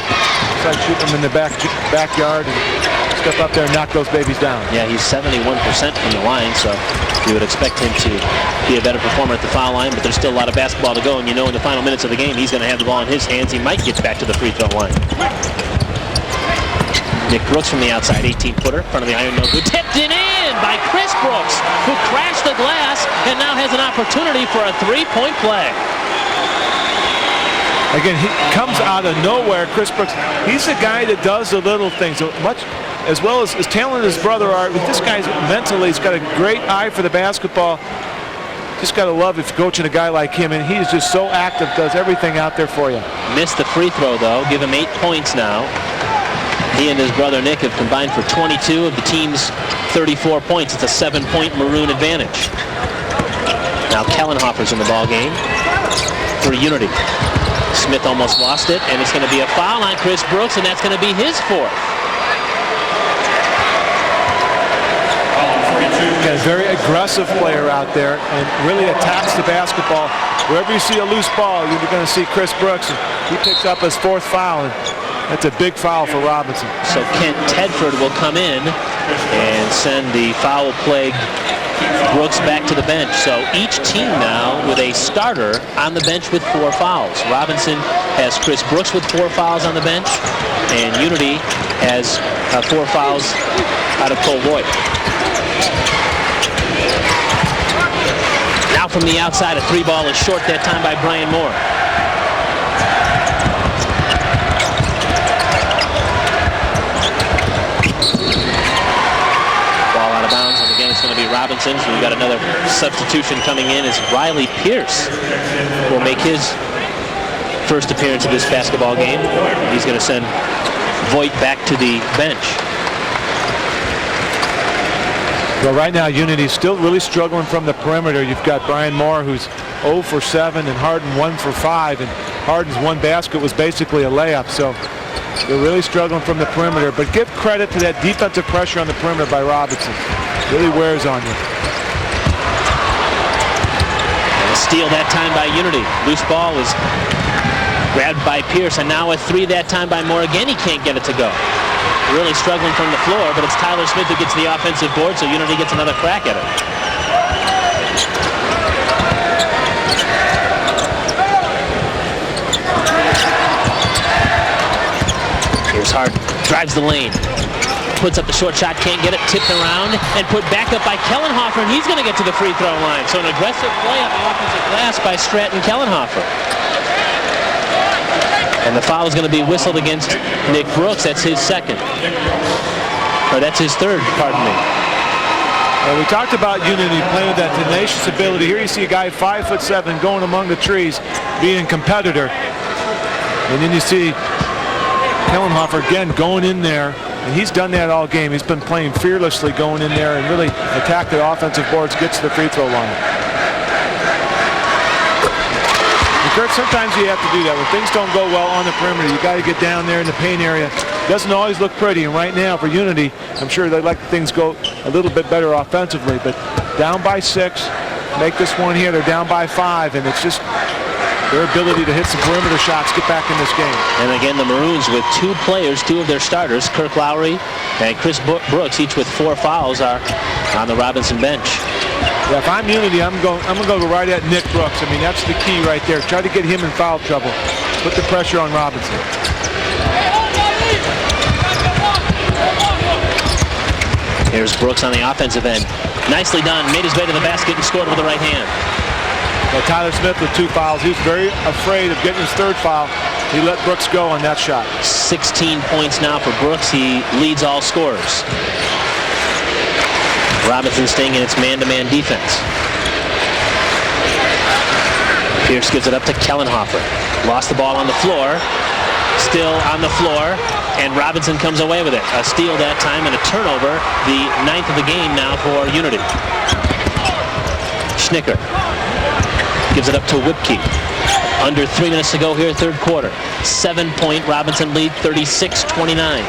try to shoot them in the backyard and step up there and knock those babies down. Yeah, he's 71% from the line, so you would expect him to be a better performer at the foul line, but there's still a lot of basketball to go, and you know in the final minutes of the game he's going to have the ball in his hands. He might get back to the free throw line. Nick Brooks from the outside, 18-footer, front of the iron, no good. Tipped it in by Chris Brooks, who crashed the glass and now has an opportunity for a 3-point play. Again, he comes out of nowhere, Chris Brooks. He's a guy that does the little things. Much as well as talented as his brother are, this guy's mentally, he's got a great eye for the basketball. Just got to love if coaching a guy like him, and he's just so active, does everything out there for you. Missed the free throw, though. Give him 8 points now. He and his brother Nick have combined for 22 of the team's 34 points. It's a 7-point Maroon advantage. Now Kellenhofer's in the ball game for Unity. Smith almost lost it, and it's going to be a foul on Chris Brooks, and that's going to be his 4th. A very aggressive player out there and really attacks the basketball. Wherever you see a loose ball, you're going to see Chris Brooks. He picks up his 4th foul, and that's a big foul for Robinson. So Kent Tedford will come in and send the foul-plagued Brooks back to the bench. So each team now with a starter on the bench with 4 fouls. Robinson has Chris Brooks with 4 fouls on the bench, and Unity has 4 fouls out of Cole Voigt. Now from the outside, a 3-ball is short that time by Brian Moore. Ball out of bounds, and again it's going to be Robinson. So we've got another substitution coming in as Riley Pierce will make his first appearance of this basketball game. He's going to send Voigt back to the bench. Well, right now, Unity's still really struggling from the perimeter. You've got Brian Moore, who's 0 for 7, and Harden 1 for 5. And Harden's one basket was basically a layup. So they're really struggling from the perimeter. But give credit to that defensive pressure on the perimeter by Robinson. Really wears on you. And a steal that time by Unity. Loose ball was grabbed by Pierce, and now a 3 that time by Moore. Again, he can't get it to go. Really struggling from the floor, but it's Tyler Smith who gets the offensive board, so Unity gets another crack at it. Here's Harden, drives the lane, puts up the short shot, can't get it, tipped around, and put back up by Kellenhofer, and he's going to get to the free throw line. So an aggressive play on the offensive glass by Stratton Kellenhofer. And the foul is going to be whistled against Nick Brooks. That's his second. Or that's his third, pardon me. Well, we talked about Unity playing with that tenacious ability. Here you see a guy 5'7" going among the trees, being a competitor. And then you see Kellenhofer again going in there, and he's done that all game. He's been playing fearlessly, going in there and really attack the offensive boards, gets to the free throw line. And Kurt, sometimes you have to do that. When things don't go well on the perimeter, you got to get down there in the paint area. Doesn't always look pretty, and right now for Unity, I'm sure they'd like things go a little bit better offensively, but down by 6, make this one here, they're down by 5, and it's just their ability to hit some perimeter shots, get back in this game. And again, the Maroons with 2 players, 2 of their starters, Kirk Lowry and Chris Brooks, each with 4 fouls, are on the Robinson bench. Yeah, if I'm Unity, I'm going to go right at Nick Brooks. I mean, that's the key right there. Try to get him in foul trouble. Put the pressure on Robinson. Here's Brooks on the offensive end. Nicely done. Made his way to the basket and scored with the right hand. Well, Tyler Smith with 2 fouls. He was very afraid of getting his 3rd foul. He let Brooks go on that shot. 16 points now for Brooks. He leads all scorers. Robinson staying in its man-to-man defense. Pierce gives it up to Kellenhofer. Lost the ball on the floor. Still on the floor. And Robinson comes away with it. A steal that time and a turnover. The 9th of the game now for Unity. Schnicker gives it up to Whipke. Under 3 minutes to go here, 3rd quarter. 7-point Robinson lead, 36-29.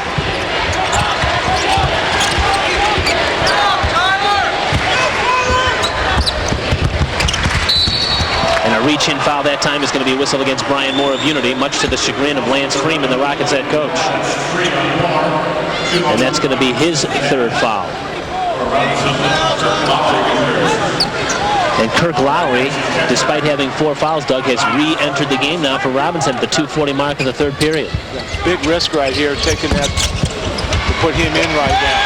And a reach-in foul that time is going to be whistled against Brian Moore of Unity, much to the chagrin of Lance Freeman, the Rockets head coach. And that's going to be his 3rd foul. And Kirk Lowry, despite having 4 fouls, Doug, has re-entered the game now for Robinson at the 2:40 mark of the 3rd period. Big risk right here, taking that to put him in right now.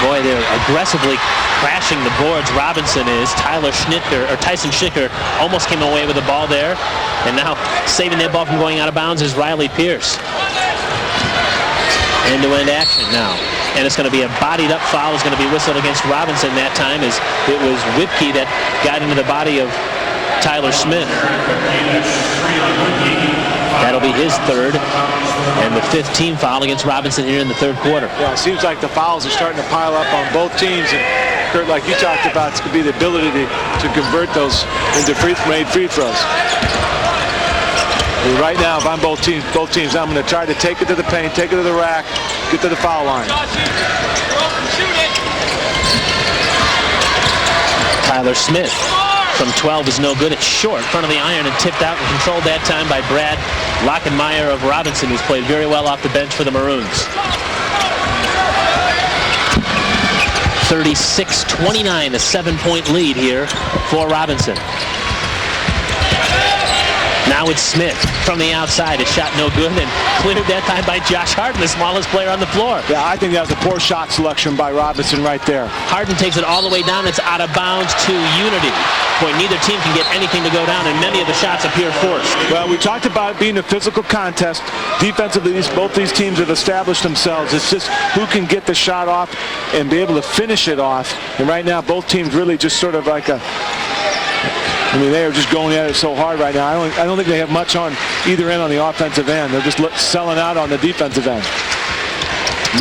Boy, they're aggressively crashing the boards. Robinson is. Tyson Schnicker almost came away with the ball there. And now saving that ball from going out of bounds is Riley Pierce. End-to-end action now. And it's going to be a bodied-up foul. It's going to be whistled against Robinson that time, as it was Whipke that got into the body of Tyler Smith. That'll be his 3rd and the 5th team foul against Robinson here in the 3rd quarter. Yeah, it seems like the fouls are starting to pile up on both teams. And Kurt, like you talked about, it's going to be the ability to convert those into made free throws. And right now, if I'm both teams, I'm going to try to take it to the paint, take it to the rack, get to the foul line. Tyler Smith from 12 is no good. It's short, front of the iron, and tipped out and controlled that time by Brad Lockenmeyer of Robinson, who's played very well off the bench for the Maroons. 36-29, a 7-point lead here for Robinson. Now it's Smith from the outside. A shot no good, and cleared that time by Josh Harden, the smallest player on the floor. Yeah, I think that was a poor shot selection by Robinson right there. Harden takes it all the way down. It's out of bounds to Unity. Boy, neither team can get anything to go down, and many of the shots appear forced. Well, we talked about it being a physical contest. Defensively, both these teams have established themselves. It's just who can get the shot off and be able to finish it off. And right now, both teams really just sort of like they are just going at it so hard right now. I don't think they have much on either end on the offensive end. They're just selling out on the defensive end.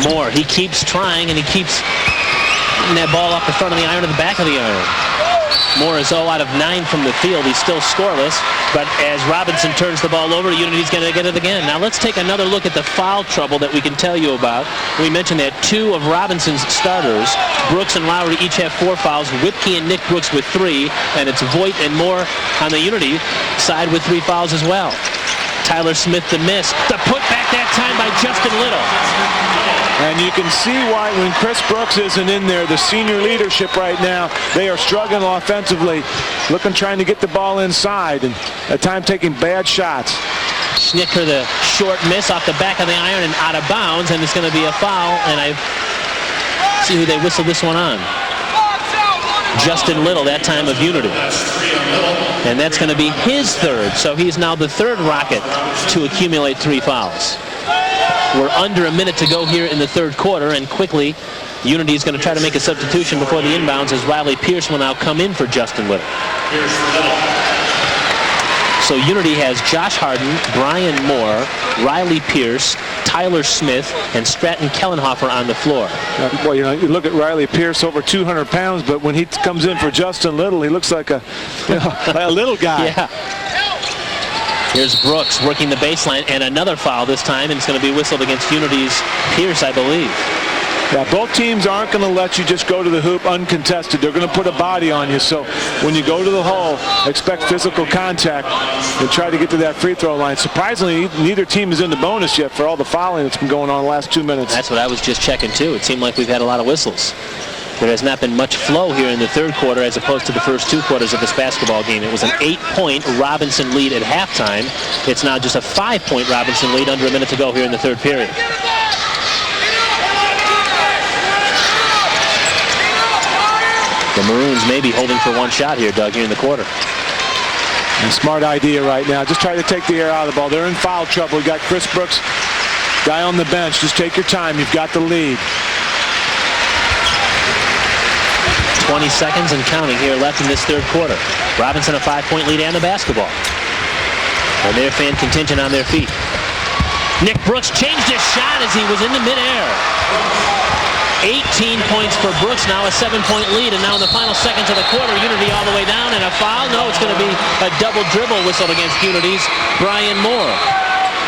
Moore, he keeps trying, and he keeps getting that ball off the front of the iron to the back of the iron. Moore is 0 out of 9 from the field. He's still scoreless, but as Robinson turns the ball over, Unity's going to get it again. Now let's take another look at the foul trouble that we can tell you about. We mentioned that 2 of Robinson's starters, Brooks and Lowry, each have 4 fouls. Whipke and Nick Brooks with 3, and it's Voigt and Moore on the Unity side with 3 fouls as well. Tyler Smith the miss. The putback that time by Justin Little. And you can see why when Chris Brooks isn't in there, the senior leadership right now, they are struggling offensively, trying to get the ball inside, and at times taking bad shots. Schnicker, the short miss off the back of the iron and out of bounds, and it's going to be a foul, and I see who they whistled this one on. Justin Little, that time of Unity. And that's going to be his third, so he's now the third Rocket to accumulate 3 fouls. We're under a minute to go here in the third quarter, and quickly, Unity is going to try to make a substitution before the inbounds as Riley Pierce will now come in for Justin Little. So Unity has Josh Harden, Brian Moore, Riley Pierce, Tyler Smith, and Stratton Kellenhofer on the floor. Well, you know, you look at Riley Pierce, over 200 pounds, but when he comes in for Justin Little, he looks like a, a little guy. Yeah. Here's Brooks working the baseline, and another foul this time, and it's going to be whistled against Unity's Pierce, I believe. Yeah, both teams aren't going to let you just go to the hoop uncontested. They're going to put a body on you. So when you go to the hole, expect physical contact and try to get to that free throw line. Surprisingly, neither team is in the bonus yet for all the fouling that's been going on the last 2 minutes. That's what I was just checking, too. It seemed like we've had a lot of whistles. There has not been much flow here in the third quarter as opposed to the first 2 quarters of this basketball game. It was an 8-point Robinson lead at halftime. It's now just a 5-point Robinson lead under a minute to go here in the third period. The Maroons may be holding for one shot here, Doug, here in the quarter. A smart idea right now. Just try to take the air out of the ball. They're in foul trouble. We got Chris Brooks, guy on the bench. Just take your time. You've got the lead. 20 seconds and counting here left in this third quarter. Robinson a 5-point lead and the basketball. And their fan contingent on their feet. Nick Brooks changed his shot as he was in the midair. 18 points for Brooks, now a 7-point lead, and now in the final seconds of the quarter, Unity all the way down, and a foul. No, it's going to be a double dribble whistled against Unity's Brian Moore.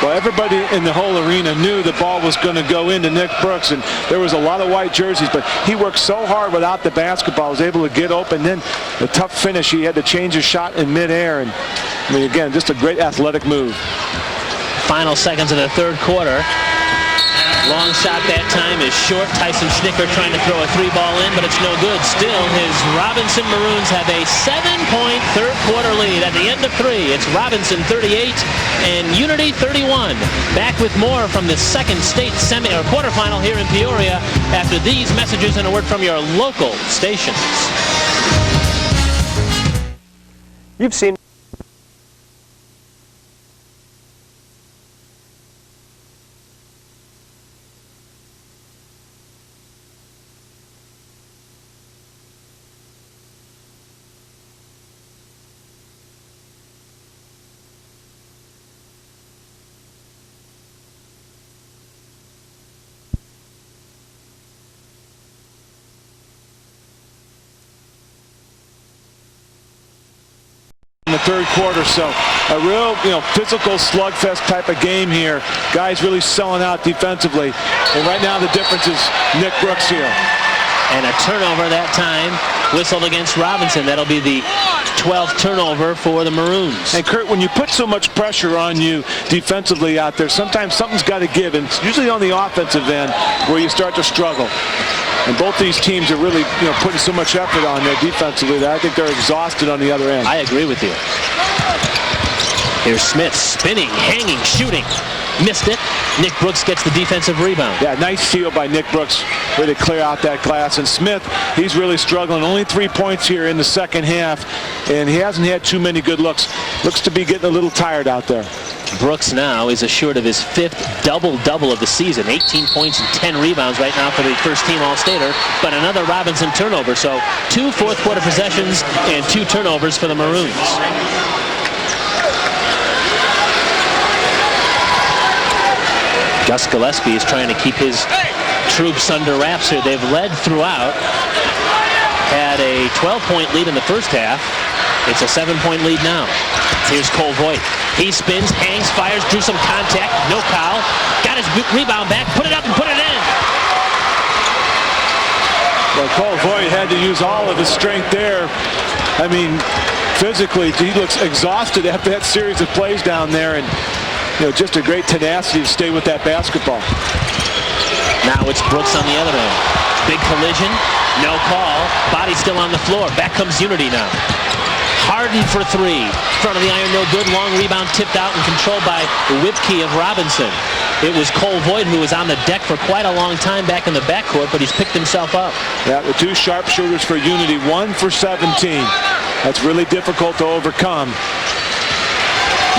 Well, everybody in the whole arena knew the ball was going to go into Nick Brooks, and there was a lot of white jerseys, but he worked so hard without the basketball, was able to get open. Then the tough finish, he had to change his shot in midair, and I mean, again, just a great athletic move. Final seconds of the third quarter. Long shot that time is short. Tyson Schnicker trying to throw a 3-ball in, but it's no good. Still, his Robinson Maroons have a 7-point third quarter lead. At the end of 3, it's Robinson 38 and Unity 31. Back with more from the second state quarterfinal here in Peoria after these messages and a word from your local stations. You've seen the third quarter, so a real physical slugfest type of game here. Guys really selling out defensively, and right now the difference is Nick Brooks here. And a turnover that time whistled against Robinson. That'll be the 12th turnover for the Maroons. And Kurt, when you put so much pressure on you defensively out there, sometimes something's got to give, and it's usually on the offensive end where you start to struggle. And both these teams are really, putting so much effort on there defensively that I think they're exhausted on the other end. I agree with you. Here's Smith spinning, hanging, shooting. Missed it. Nick Brooks gets the defensive rebound. Yeah, nice steal by Nick Brooks. Way to clear out that glass. And Smith, he's really struggling. Only 3 points here in the second half, and he hasn't had too many good looks. Looks to be getting a little tired out there. Brooks now is assured of his 5th double-double of the season. 18 points and 10 rebounds right now for the first-team All-Stater, but another Robinson turnover. So 2 fourth-quarter possessions and 2 turnovers for the Maroons. Gus Gillespie is trying to keep his troops under wraps here. They've led throughout. Had a 12-point lead in the first half. It's a 7-point lead now. Here's Cole Voigt. He spins, hangs, fires, drew some contact. No foul. Got his rebound back, put it up and put it in. Well, Cole Voigt had to use all of his strength there. I mean, physically, he looks exhausted after that series of plays down there, and just a great tenacity to stay with that basketball. Now it's Brooks on the other end. Big collision, no call. Body still on the floor. Back comes Unity now. Harden for three. Front of the iron, no good. Long rebound tipped out and controlled by Whipkey of Robinson. It was Cole Voigt who was on the deck for quite a long time back in the backcourt, but he's picked himself up. Yeah, the two sharpshooters for Unity, 1 for 17. That's really difficult to overcome.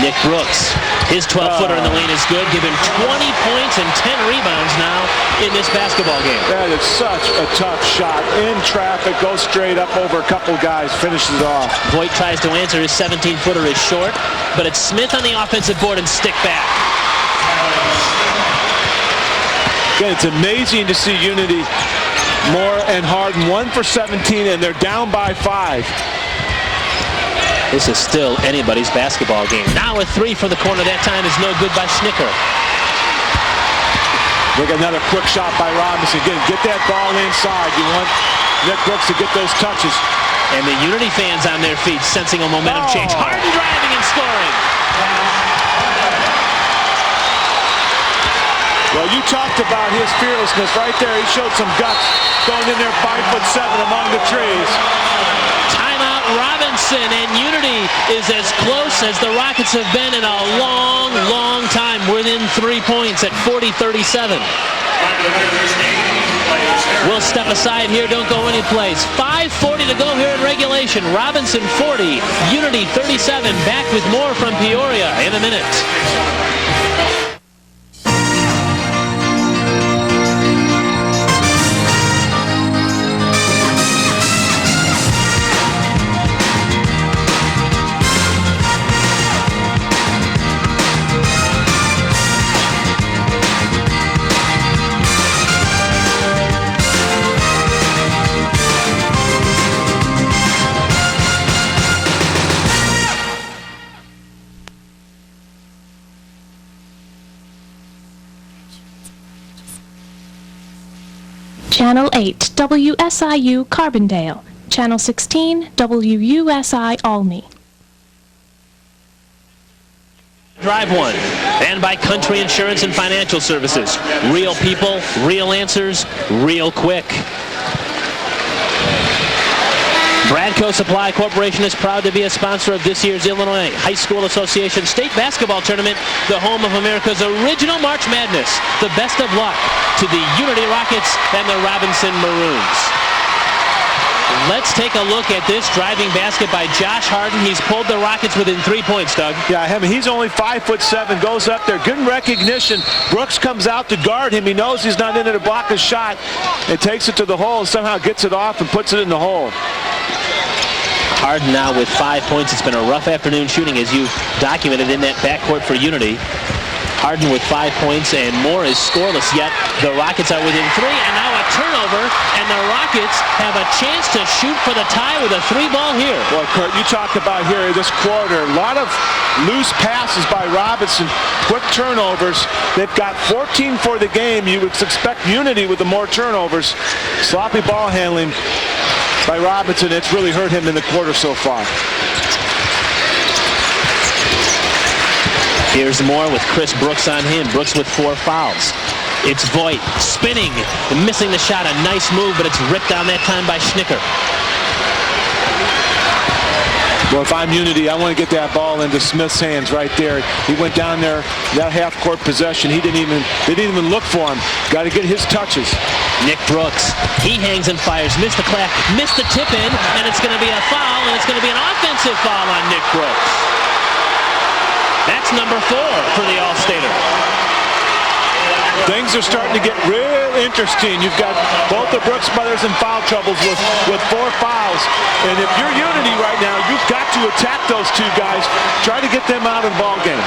Nick Brooks, his 12-footer in the lane is good. Give him 20 points and 10 rebounds now in this basketball game. That is such a tough shot. In traffic, goes straight up over a couple guys, finishes it off. Voigt tries to answer. His 17-footer is short, but it's Smith on the offensive board and stick back. Again, it's amazing to see Unity, Moore, and Harden 1 for 17, and they're down by 5. This is still anybody's basketball game. Now a three from the corner. That time is no good by Schnicker. Look at another quick shot by Robinson. Again, get that ball inside. You want Nick Brooks to get those touches. And the Unity fans on their feet sensing a momentum change. Harden driving and scoring. Well, you talked about his fearlessness right there. He showed some guts going in there 5'7" among the trees. Timeout Robinson, and Unity is as close as the Rockets have been in a long, long time. Within 3 points at 40-37. We'll step aside here, don't go anyplace. 5:40 to go here in regulation. Robinson 40, Unity 37. Back with more from Peoria in a minute. Channel 8, WSIU Carbondale. Channel 16, WUSI Olney. Drive one. And by Country Insurance and Financial Services. Real people, real answers, real quick. Bradco Supply Corporation is proud to be a sponsor of this year's Illinois High School Association State Basketball Tournament, the home of America's original March Madness. The best of luck to the Unity Rockets and the Robinson Maroons. Let's take a look at this driving basket by Josh Harden. He's pulled the Rockets within 3 points, Doug. Yeah, he's only 5'7", goes up there. Good recognition. Brooks comes out to guard him. He knows he's not in there to block a shot. And takes it to the hole and somehow gets it off and puts it in the hole. Harden now with 5 points. It's been a rough afternoon shooting, as you documented in that backcourt for Unity. Harden with 5 points, and Moore is scoreless yet. The Rockets are within 3, and now a turnover, and the Rockets have a chance to shoot for the tie with a 3-ball here. Well, Kurt, you talked about here this quarter, a lot of loose passes by Robinson, quick turnovers. They've got 14 for the game. You would expect Unity with the more turnovers. Sloppy ball handling by Robinson. It's really hurt him in the quarter so far. Here's Moore with Chris Brooks on him. Brooks with 4 fouls. It's Voigt spinning, missing the shot. A nice move, but it's ripped down that time by Schnicker. Well, if I'm Unity, I want to get that ball into Smith's hands right there. He went down there, that half-court possession. They didn't even look for him. Got to get his touches. Nick Brooks, he hangs and fires. Missed the clap, missed the tip in, and it's going to be a foul, and it's going to be an offensive foul on Nick Brooks. That's number 4 for the All-Stater. Things are starting to get real interesting. You've got both the Brooks brothers in foul troubles with 4 fouls. And if you're Unity right now, you've got to attack those two guys. Try to get them out of the ball game.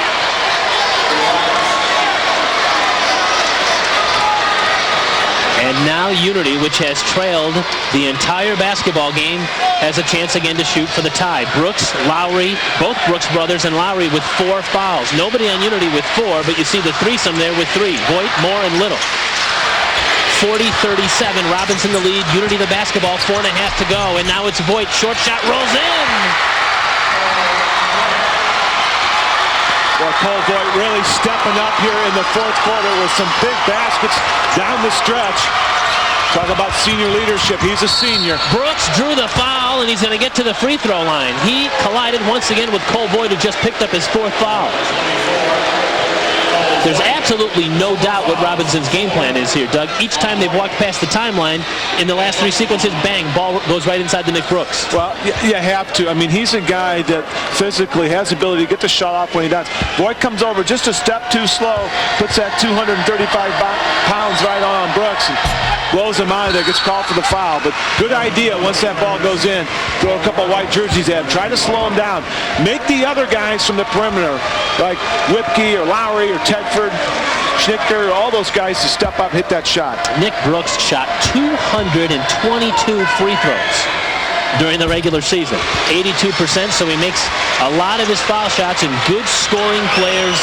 And now Unity, which has trailed the entire basketball game, has a chance again to shoot for the tie. Brooks, Lowry, both Brooks brothers and Lowry with 4 fouls. Nobody on Unity with 4, but you see the threesome there with 3. Voigt, Moore, and Little. 40-37, Robinson the lead, Unity the basketball, 4.5 to go, and now it's Voigt. Short shot rolls in. Well, Cole Voigt really stepping up here in the 4th quarter with some big baskets down the stretch to Talk about senior leadership. He's a senior. Brooks drew the foul, and he's going to get to the free throw line. He collided once again with Cole Boyd, who just picked up his 4th foul. There's absolutely no doubt what Robinson's game plan is here, Doug. Each time they've walked past the timeline, in the last 3 sequences, bang, ball goes right inside the Nick Brooks. Well, you have to. I mean, he's a guy that physically has the ability to get the shot off when he does. Boyd comes over just a step too slow, puts that 235 pounds right on Brooks, and blows him out of there, gets called for the foul. But good idea once that ball goes in. Throw a couple white jerseys at him. Try to slow him down. Make the other guys from the perimeter, like Whipke or Lowry or Tedford, Schnicker, all those guys to step up, hit that shot. Nick Brooks shot 222 free throws during the regular season. 82%, so he makes a lot of his foul shots, and good scoring players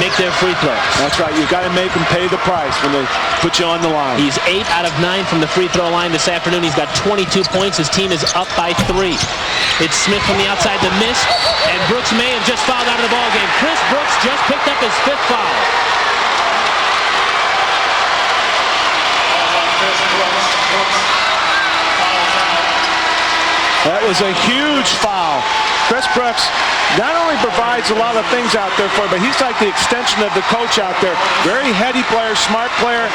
make their free throws. That's right. You've got to make them pay the price when they put you on the line. He's 8 out of 9 from the free throw line this afternoon. He's got 22 points. His team is up by 3. It's Smith from the outside to miss, and Brooks may have just fouled out of the ballgame. Chris Brooks just picked up his 5th foul. That was a huge foul. Chris Brooks not only provides a lot of things out there for him, but he's like the extension of the coach out there. Very heady player, smart player.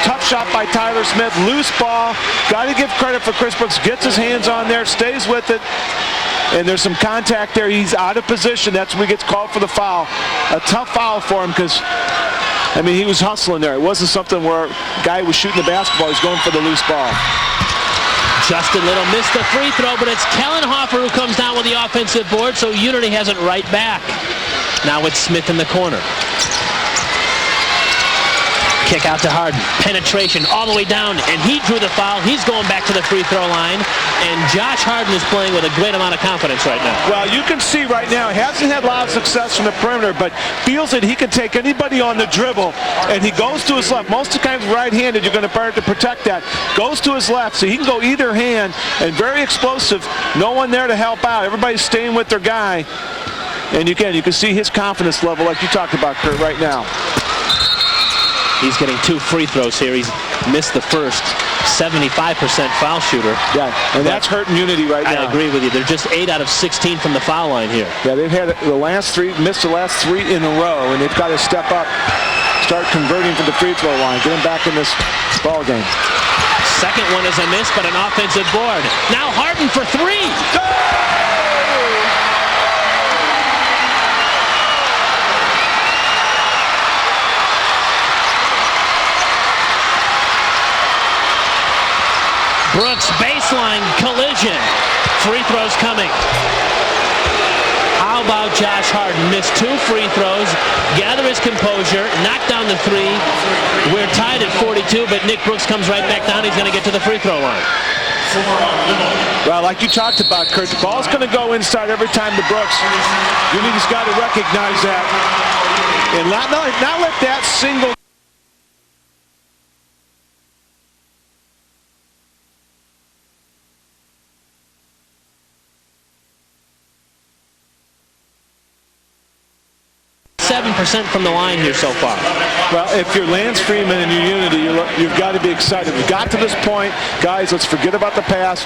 Tough shot by Tyler Smith. Loose ball. Got to give credit for Chris Brooks. Gets his hands on there, stays with it. And there's some contact there. He's out of position. That's when he gets called for the foul. A tough foul for him because, I mean, he was hustling there. It wasn't something where a guy was shooting the basketball. He's going for the loose ball. Justin Little missed the free throw, but it's Kellen Hoffer who comes down with the offensive board, so Unity has it right back. Now it's Smith in the corner. Kick out to Harden. Penetration all the way down, and he drew the foul. He's going back to the free throw line, and Josh Harden is playing with a great amount of confidence right now. Well, you can see right now, he hasn't had a lot of success from the perimeter, but feels that he can take anybody on the dribble, and he goes to his left. Most of the times right-handed, you're going to protect that. Goes to his left, so he can go either hand, and very explosive. No one there to help out. Everybody's staying with their guy. And again, you can see his confidence level like you talked about, Kurt, right now. He's getting 2 free throws here. He's missed the first. 75% foul shooter. Yeah, and that's hurting Unity right now. I agree with you. They're just 8 out of 16 from the foul line here. Yeah, they've had the last 3, missed the last 3 in a row, and they've got to step up, start converting from the free throw line, get them back in this ball game. Second one is a miss, but an offensive board. Now Harden for 3. Brooks baseline collision. Free throws coming. How about Josh Harden? Missed 2 free throws, gather his composure, knock down the 3. We're tied at 42, but Nick Brooks comes right back down. He's going to get to the free throw line. Well, like you talked about, Kurt, the ball's going to go inside every time to Brooks. Unity's got to recognize that. And not let that single... 7% from the line here so far. Well, if you're Lance Freeman and you're Unity, you've got to be excited. We got to this point, guys. Let's forget about the past.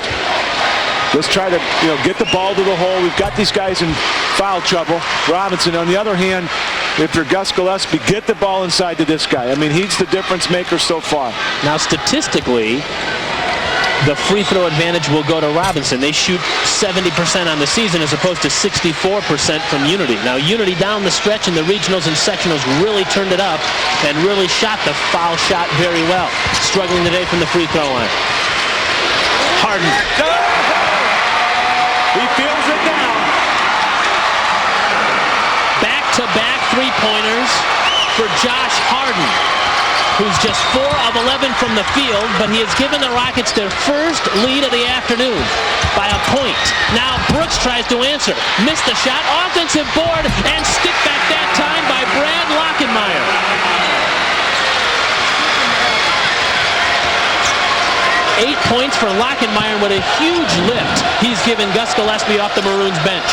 Let's try to, get the ball to the hole. We've got these guys in foul trouble. Robinson, on the other hand, if you're Gus Gillespie, get the ball inside to this guy. I mean, he's the difference maker so far. Now, statistically, the free throw advantage will go to Robinson. They shoot 70% on the season as opposed to 64% from Unity. Now, Unity down the stretch in the regionals and sectionals really turned it up and really shot the foul shot very well. Struggling today from the free throw line. Harden. He feels it now. Back-to-back three-pointers for Josh Harden, who's just 4 of 11 from the field, but he has given the Rockets their first lead of the afternoon by a point. Now Brooks tries to answer. Missed the shot. Offensive board and stick back that time by Brad Lockenmeyer. Eight points for Lockenmeyer with a huge lift he's given Gus Gillespie off the Maroons bench.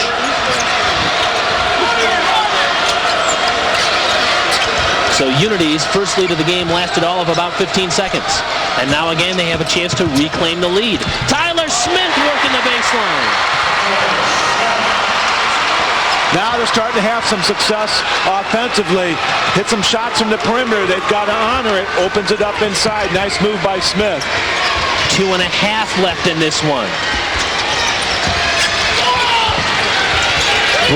So Unity's first lead of the game lasted all of about 15 seconds. And now again they have a chance to reclaim the lead. Tyler Smith working the baseline. Now they're starting to have some success offensively. Hit some shots from the perimeter. They've got to honor it. Opens it up inside. Nice move by Smith. 2.5 left in this one.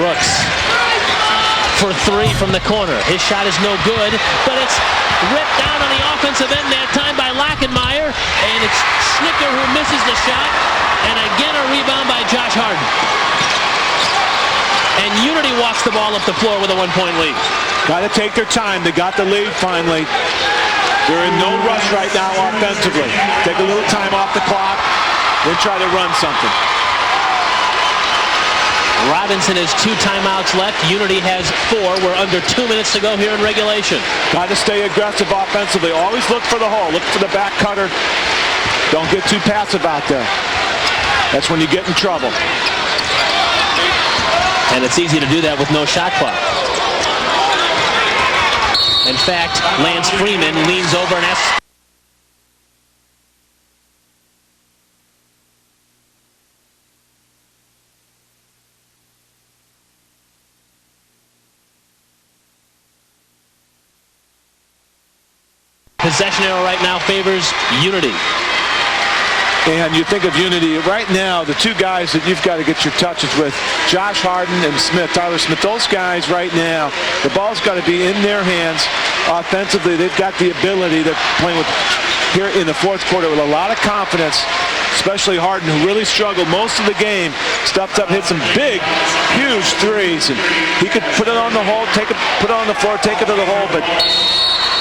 Brooks for 3 from the corner. His shot is no good, but it's ripped down on the offensive end that time by Lachenmeyer, and it's Schnicker who misses the shot, and again a rebound by Josh Harden. And Unity walks the ball up the floor with a 1-point lead. Got to take their time. They got the lead finally. They're in no rush right now offensively. Take a little time off the clock, then try to run something. Robinson has 2 timeouts left. Unity has 4. We're under 2 minutes to go here in regulation. Got to stay aggressive offensively. Always look for the hole. Look for the back cutter. Don't get too passive out there. That's when you get in trouble. And it's easy to do that with no shot clock. In fact, Lance Freeman leans over and asks... Possession arrow right now favors Unity. And you think of Unity right now, the 2 guys that you've got to get your touches with, Josh Harden and Smith, Tyler Smith. Those guys right now, the ball's got to be in their hands. Offensively, they've got the ability. They're playing with here in the 4th quarter with a lot of confidence, especially Harden, who really struggled most of the game. Stepped up, hit some big, huge threes, and he could put it on the hole, put it on the floor, take it to the hole, but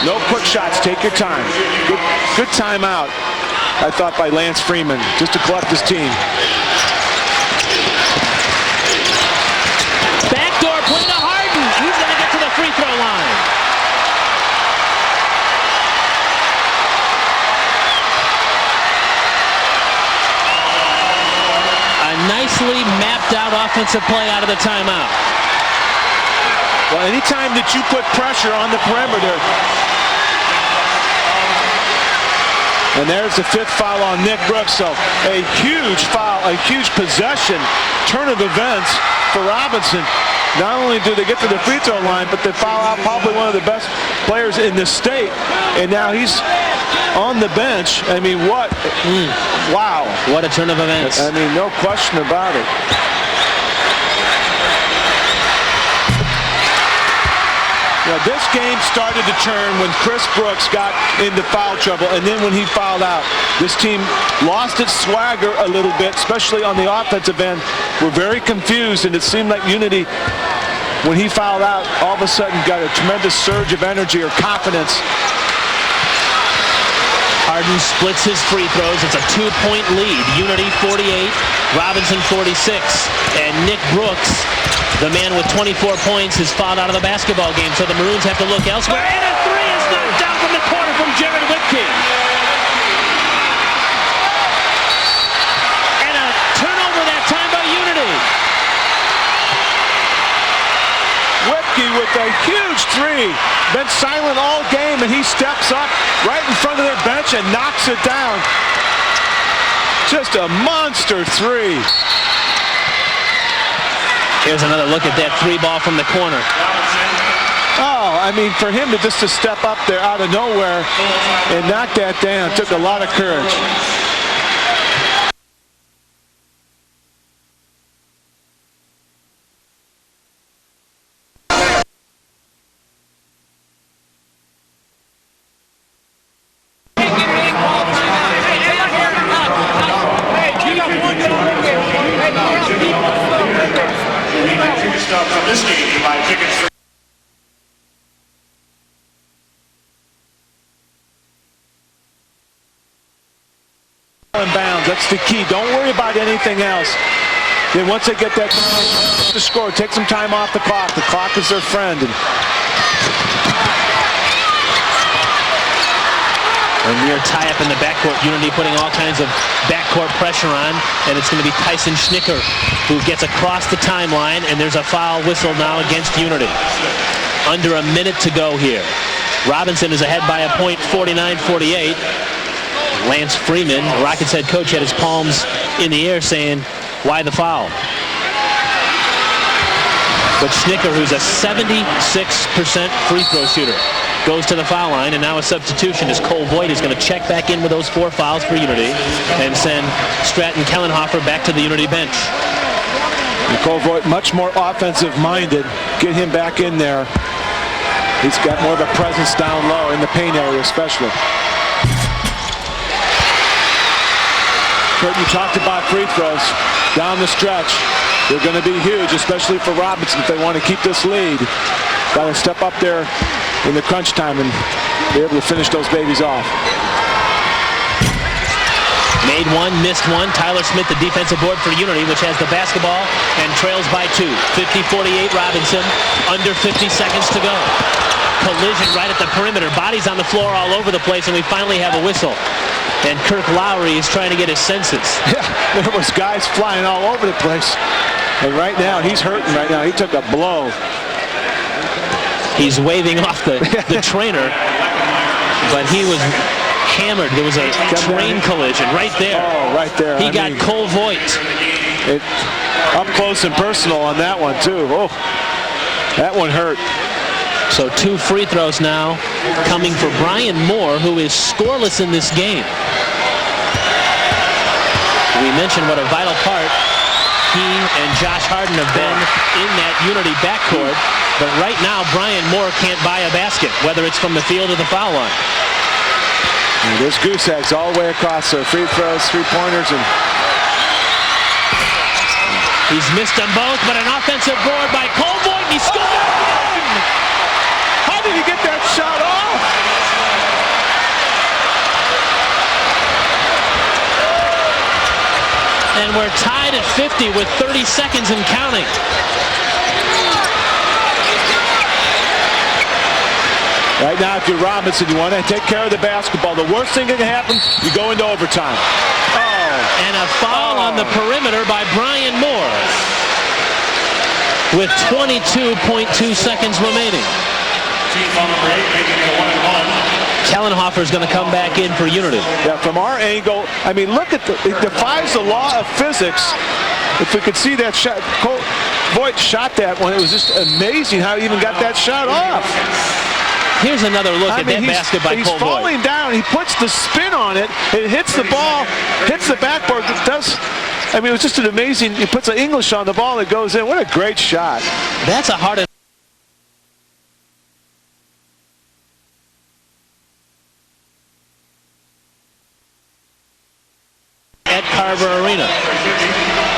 no quick shots. Take your time. Good timeout, I thought, by Lance Freeman, just to collect his team. Backdoor play to Harden. He's going to get to the free throw line. A nicely mapped out offensive play out of the timeout. Well, anytime that you put pressure on the perimeter, and there's the 5th foul on Nick Brooks, so a huge foul, a huge possession, turn of events for Robinson. Not only do they get to the free throw line, but they foul out probably one of the best players in the state, and now he's on the bench. I mean, what? Wow. What a turn of events. I mean, no question about it. Now, this game started to turn when Chris Brooks got into foul trouble, and then when he fouled out. This team lost its swagger a little bit, especially on the offensive end. We're very confused, and it seemed like Unity, when he fouled out, all of a sudden got a tremendous surge of energy or confidence. Harden splits his free throws. It's a 2-point lead. Unity 48, Robinson 46, and Nick Brooks, the man with 24 points, is fouled out of the basketball game, so the Maroons have to look elsewhere. And a 3 is knocked down from the corner from Jared Whitke. And a turnover that time by Unity. Whitke with a huge 3. Been silent all game, and he steps up right in front of their bench and knocks it down. Just a monster 3. Here's another look at that 3 ball from the corner. Oh, I mean, for him to step up there out of nowhere and knock that down took a lot of courage. Bounds. That's the key. Don't worry about anything else. Then once they get that to score, take some time off the clock. The clock is their friend. A near tie-up in the backcourt. Unity putting all kinds of backcourt pressure on, and it's going to be Tyson Schnicker who gets across the timeline, and there's a foul whistle now against Unity. Under a minute to go here. Robinson is ahead by a point, 49-48. Lance Freeman, Rockets head coach, had his palms in the air saying, why the foul? But Schnicker, who's a 76% free throw shooter, goes to the foul line, and now a substitution as Cole Voigt is going to check back in with those 4 fouls for Unity and send Stratton Kellenhofer back to the Unity bench. And Cole Voigt, much more offensive-minded. Get him back in there. He's got more of a presence down low in the paint area especially. Kurt, you talked about free throws down the stretch. They're going to be huge, especially for Robinson if they want to keep this lead. Got to step up there in the crunch time and be able to finish those babies off. Made one, missed one. Tyler Smith, the defensive board for Unity, which has the basketball and trails by 2. 50-48 Robinson, under 50 seconds to go. Collision right at the perimeter. Bodies on the floor all over the place, and we finally have a whistle. And Kirk Lowry is trying to get his senses. Yeah, there was guys flying all over the place. And right now, he's hurting right now. He took a blow. He's waving off the trainer, but he was hammered. There was a train collision right there. Oh, right there. He got Cole Voigt. Up close and personal on that one, too. Oh, that one hurt. So 2 free throws now coming for Brian Moore, who is scoreless in this game. We mentioned what a vital part he and Josh Harden have been in that Unity backcourt. But right now, Brian Moore can't buy a basket, whether it's from the field or the foul line. And there's goose eggs all the way across. So free throws, 3-pointers, and he's missed them both, but an offensive board by Cole Voigt, and he scored again! How did he get that shot off? And we're tied at 50 with 30 seconds and counting. Right now, if you're Robinson, you want to take care of the basketball. The worst thing that can happen, you go into overtime. Oh. And a foul on the perimeter by Brian Moore with 22.2 seconds remaining. Kellenhofer is going to come back in for Unity. Yeah, from our angle, I mean, look at it defies the law of physics. If we could see that shot, Voigt shot that one. It was just amazing how he even got that shot off. Here's another look at that basket by Cole Voigt. He's falling down. He puts the spin on it. It hits the ball, hits the backboard. It does. I mean, it was just an amazing. He puts an English on the ball that goes in. What a great shot. That's a hard. At Carver Arena.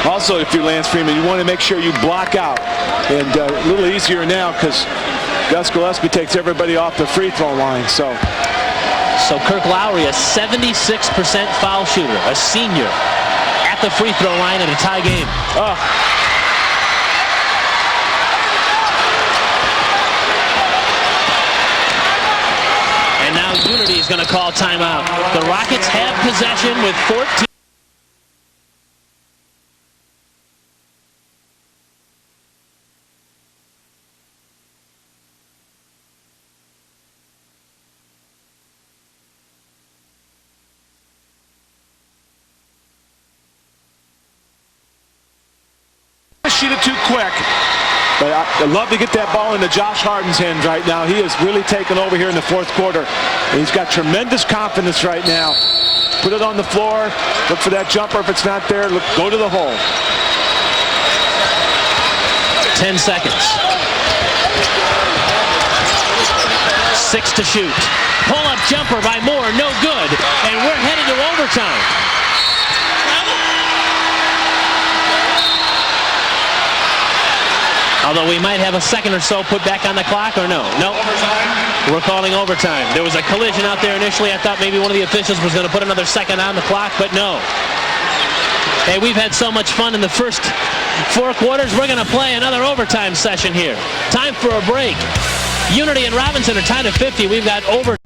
Also, if you're Lance Freeman, you want to make sure you block out. And a little easier now because Gus Gillespie takes everybody off the free throw line. So Kirk Lowry, a 76% foul shooter, a senior, at the free throw line in a tie game. Oh. And now Unity is going to call timeout. The Rockets have possession with 14. Shoot it too quick. But I'd love to get that ball into Josh Harden's hands right now. He is really taken over here in the 4th quarter. And he's got tremendous confidence right now. Put it on the floor. Look for that jumper. If it's not there, go to the hole. 10 seconds. 6 to shoot. Pull-up jumper by Moore, no good. And we're headed to overtime. Although we might have a second or so put back on the clock, or no? No. We're calling overtime. There was a collision out there initially. I thought maybe one of the officials was going to put another second on the clock, but no. Hey, we've had so much fun in the first 4 quarters. We're going to play another overtime session here. Time for a break. Unity and Robinson are tied at 50. We've got overtime.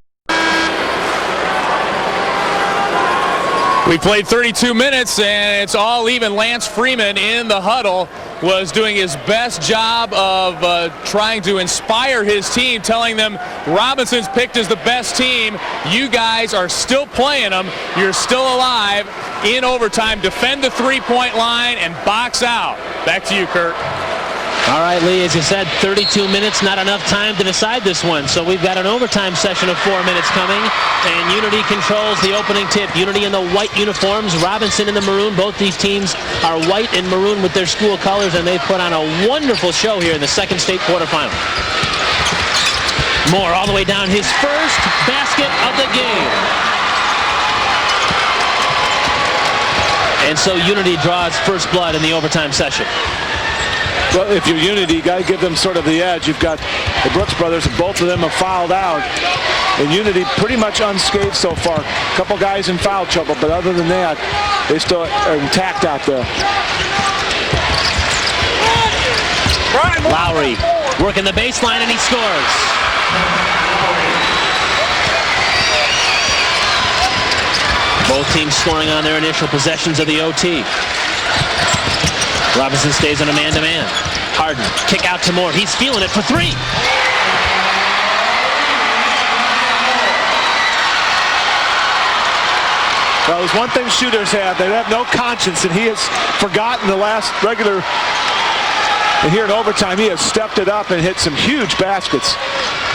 We played 32 minutes, and it's all even. Lance Freeman in the huddle. was doing his best job of trying to inspire his team, telling them Robinson's picked as the best team. You guys are still playing them. You're still alive in overtime. Defend the three-point line and box out. Back to you, Kurt. All right, Lee, as you said, 32 minutes, not enough time to decide this one. So we've got an overtime session of 4 minutes coming, and Unity controls the opening tip. Unity in the white uniforms, Robinson in the maroon. Both these teams are white and maroon with their school colors, and they put on a wonderful show here in the second state quarterfinal. Moore all the way down, his first basket of the game. And so Unity draws first blood in the overtime session. Well, if you're Unity, you got to give them sort of the edge. You've got the Brooks brothers, both of them have fouled out. And Unity pretty much unscathed so far. A couple guys in foul trouble, but other than that, they still are intact out there. Lowry working the baseline, and he scores. Both teams scoring on their initial possessions of the OT. Robinson stays on a man-to-man. Harden, kick out to Moore. He's feeling it for three. Well, there's one thing shooters have. They have no conscience, and he has forgotten the last regular. And here in overtime, he has stepped it up and hit some huge baskets.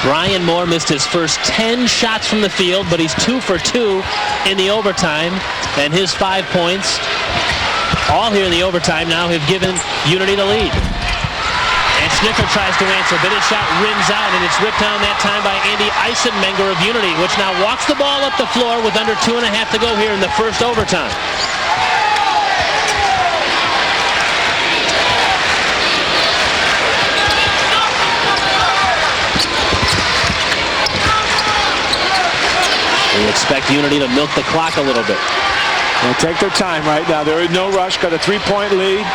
Brian Moore missed his first 10 shots from the field, but he's 2 for 2 in the overtime. And his 5 points, all here in the overtime, now have given Unity the lead. And Snicker tries to answer, but his shot rims out, and it's ripped down that time by Andy Eisenmenger of Unity, which now walks the ball up the floor with under 2.5 to go here in the first overtime. We expect Unity to milk the clock a little bit. They'll take their time right now. There is no rush. Got a 3-point lead.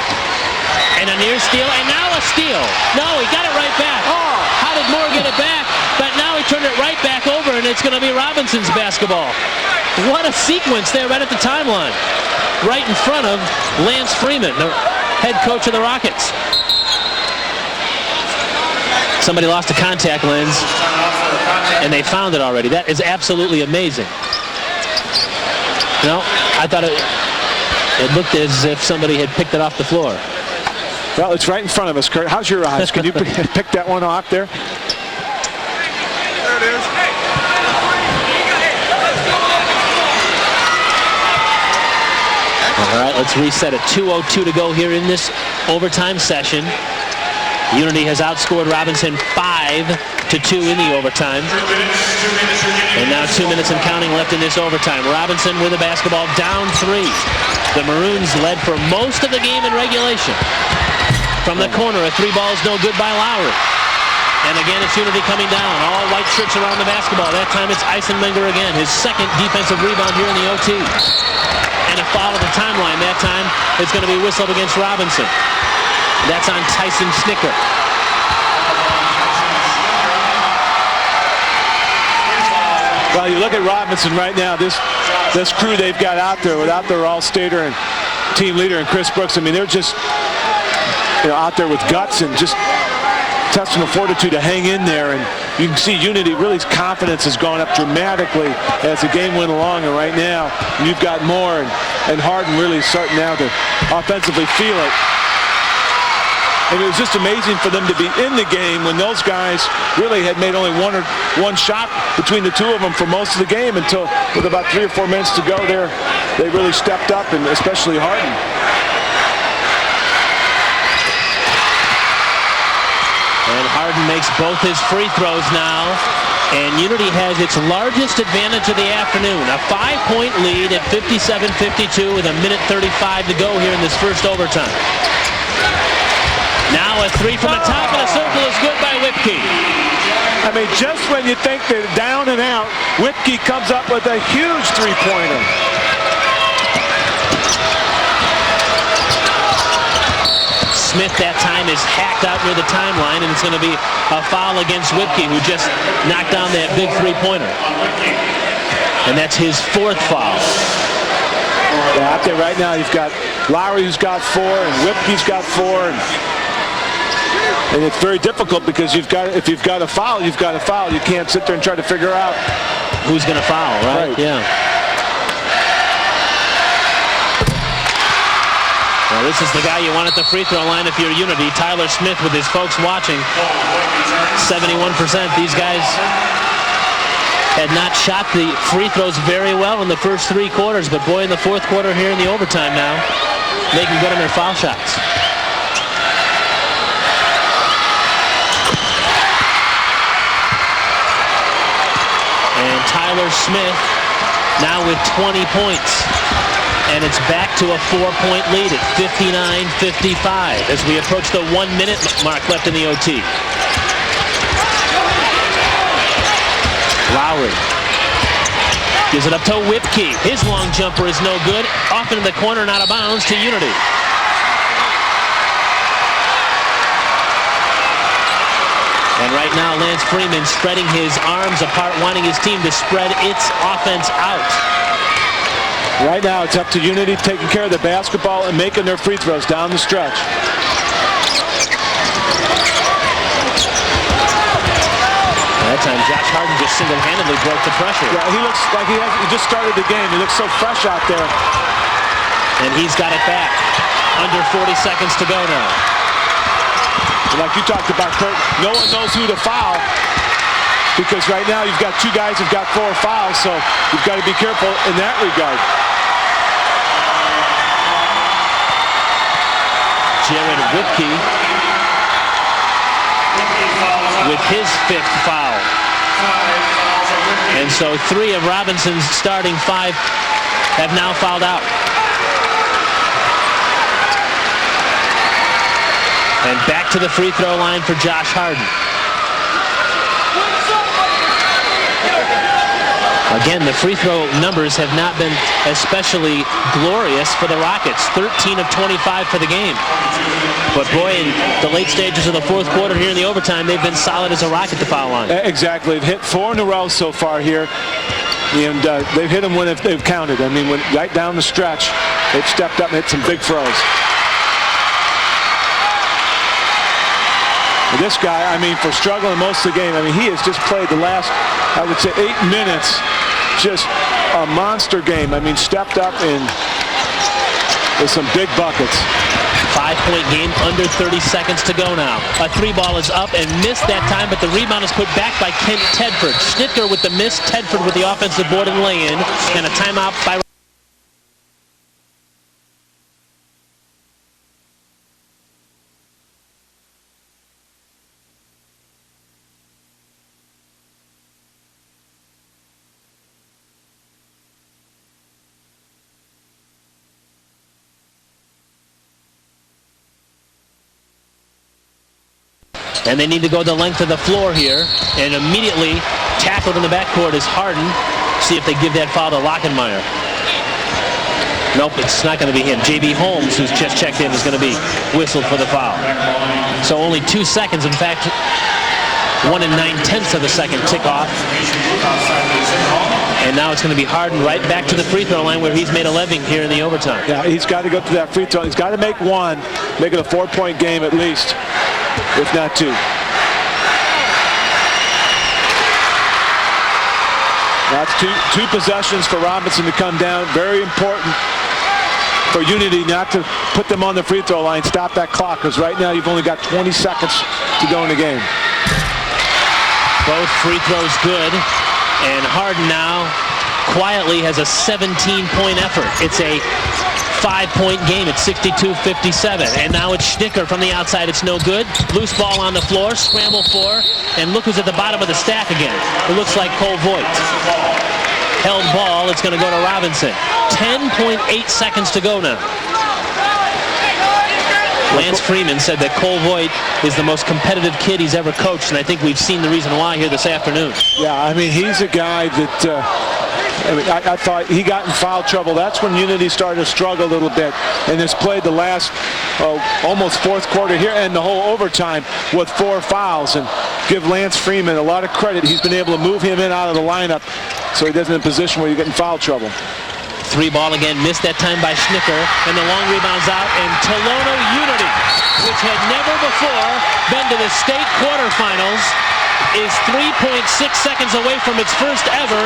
And a near steal, and now a steal. No, he got it right back. Oh, how did Moore get it back? But now he turned it right back over, and it's going to be Robinson's basketball. What a sequence there right at the timeline. Right in front of Lance Freeman, the head coach of the Rockets. Somebody lost a contact lens, and they found it already. That is absolutely amazing. No, I thought it looked as if somebody had picked it off the floor. Well, it's right in front of us, Kurt. How's your eyes? Can you pick that one off there? There it is. All right, let's reset it. 2:02 to go here in this overtime session. Unity has outscored Robinson 5-2 in the overtime. And now 2 minutes and counting left in this overtime. Robinson with the basketball down 3. The Maroons led for most of the game in regulation. From the corner, a 3 ball is no good by Lowry. And again, it's Unity coming down. All white shirts around the basketball. That time it's Eisenmenger again. His second defensive rebound here in the OT. And a foul at the timeline. That time it's going to be whistled against Robinson. That's on Tyson Snicker. Well, you look at Robinson right now, this crew they've got out there without their all-stater and team leader and Chris Brooks. I mean, they're just out there with guts and just intestinal fortitude to hang in there. And you can see Unity, really confidence has gone up dramatically as the game went along. And right now, you've got Moore and Harden really starting now to offensively feel it. And it was just amazing for them to be in the game when those guys really had made only one shot between the two of them for most of the game until with about 3 or 4 minutes to go there, they really stepped up, and especially Harden. And Harden makes both his free throws now. And Unity has its largest advantage of the afternoon. A 5-point lead at 57-52 with 1:35 to go here in this first overtime. Now a 3 from the top of the circle is good by Whipkey. I mean, just when you think they're down and out, Whipkey comes up with a huge 3-pointer. Smith that time is hacked out near the timeline, and it's going to be a foul against Whipkey, who just knocked down that big 3-pointer. And that's his 4th foul. Yeah, out there right now, you've got Lowry's got 4, and Whipke's got 4. And it's very difficult because if you've got a foul, you've got a foul. You can't sit there and try to figure out who's going to foul, right? Yeah. Well, this is the guy you want at the free throw line if you're Unity. Tyler Smith with his folks watching. 71%. These guys had not shot the free throws very well in the first 3 quarters, but boy, in the fourth quarter here in the overtime now, they can get on their foul shots. And Tyler Smith now with 20 points. And it's back to a 4-point lead at 59-55 as we approach the 1-minute mark left in the OT. Lowry gives it up to Whipke. His long jumper is no good. Off into the corner and out of bounds to Unity. And right now, Lance Freeman spreading his arms apart, wanting his team to spread its offense out. Right now, it's up to Unity taking care of the basketball and making their free throws down the stretch. That time, Josh Harden just single-handedly broke the pressure. Yeah, he looks like he just started the game. He looks so fresh out there. And he's got it back. Under 40 seconds to go now. Like you talked about, Kurt, no one knows who to foul because right now you've got 2 guys who've got 4 fouls, so you've got to be careful in that regard. Jared Whipke with his 5th foul. And so 3 of Robinson's starting 5 have now fouled out. And back to the free throw line for Josh Harden. Again, the free throw numbers have not been especially glorious for the Rockets. 13 of 25 for the game. But boy, in the late stages of the fourth quarter here in the overtime, they've been solid as a rock at the foul line. Exactly. They've hit 4 in a row so far here. And they've hit them when they've counted. I mean, right down the stretch, they've stepped up and hit some big throws. This guy, I mean, for struggling most of the game, I mean, he has just played the last, I would say, 8 minutes, just a monster game. I mean, stepped up in with some big buckets. 5-point game, under 30 seconds to go now. A 3-ball is up and missed that time, but the rebound is put back by Kent Tedford. Schnitker with the miss, Tedford with the offensive board and lay-in, and a timeout by... And they need to go the length of the floor here. And immediately tackled in the backcourt is Harden. See if they give that foul to Lockenmeyer. Nope, it's not going to be him. J.B. Holmes, who's just checked in, is going to be whistled for the foul. So only 2 seconds. In fact, 1 9/10 of a second tick off. And now it's going to be Harden right back to the free throw line where he's made a living here in the overtime. Yeah, he's got to go to that free throw. He's got to make 1, make it a 4-point game at least, if not 2. That's two possessions for Robinson to come down. Very important for Unity not to put them on the free throw line, stop that clock, because right now you've only got 20 seconds to go in the game. Both free throws good, and Harden now quietly has a 17-point effort. It's a 5-point game at 62-57. And now it's Schnitker from the outside. It's no good. Loose ball on the floor. Scramble for. And look who's at the bottom of the stack again. It looks like Cole Voigt. Held ball. It's going to go to Robinson. 10.8 seconds to go now. Lance Freeman said that Cole Voigt is the most competitive kid he's ever coached, and I think we've seen the reason why here this afternoon. Yeah, I mean, he's a guy that I thought he got in foul trouble. That's when Unity started to struggle a little bit, and has played the last almost fourth quarter here and the whole overtime with 4 fouls. And give Lance Freeman a lot of credit. He's been able to move him in out of the lineup so he doesn't in a position where you get in foul trouble. 3 ball again, missed that time by Schnicker, and the long rebound's out, and Tolono Unity, which had never before been to the state quarterfinals, is 3.6 seconds away from its first ever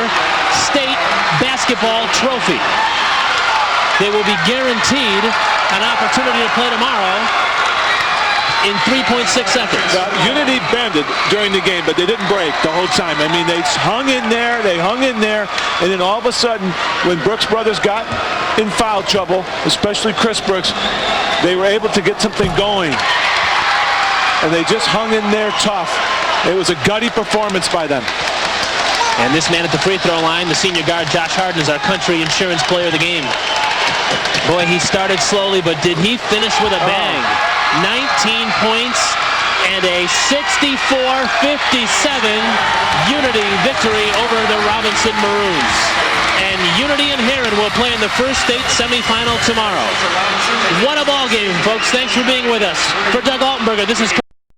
state basketball trophy. They will be guaranteed an opportunity to play tomorrow in 3.6 seconds. Now, Unity bended during the game, but they didn't break the whole time. I mean, they hung in there, and then all of a sudden, when Brooks Brothers got in foul trouble, especially Chris Brooks, they were able to get something going. And they just hung in there tough. It was a gutty performance by them. And this man at the free throw line, the senior guard Josh Harden, is our country insurance player of the game. Boy, he started slowly, but did he finish with a bang? 19 points and a 64-57 Unity victory over the Robinson Maroons. And Unity and Heron will play in the first state semifinal tomorrow. What a ball game, folks. Thanks for being with us. For Doug Altenberger, this is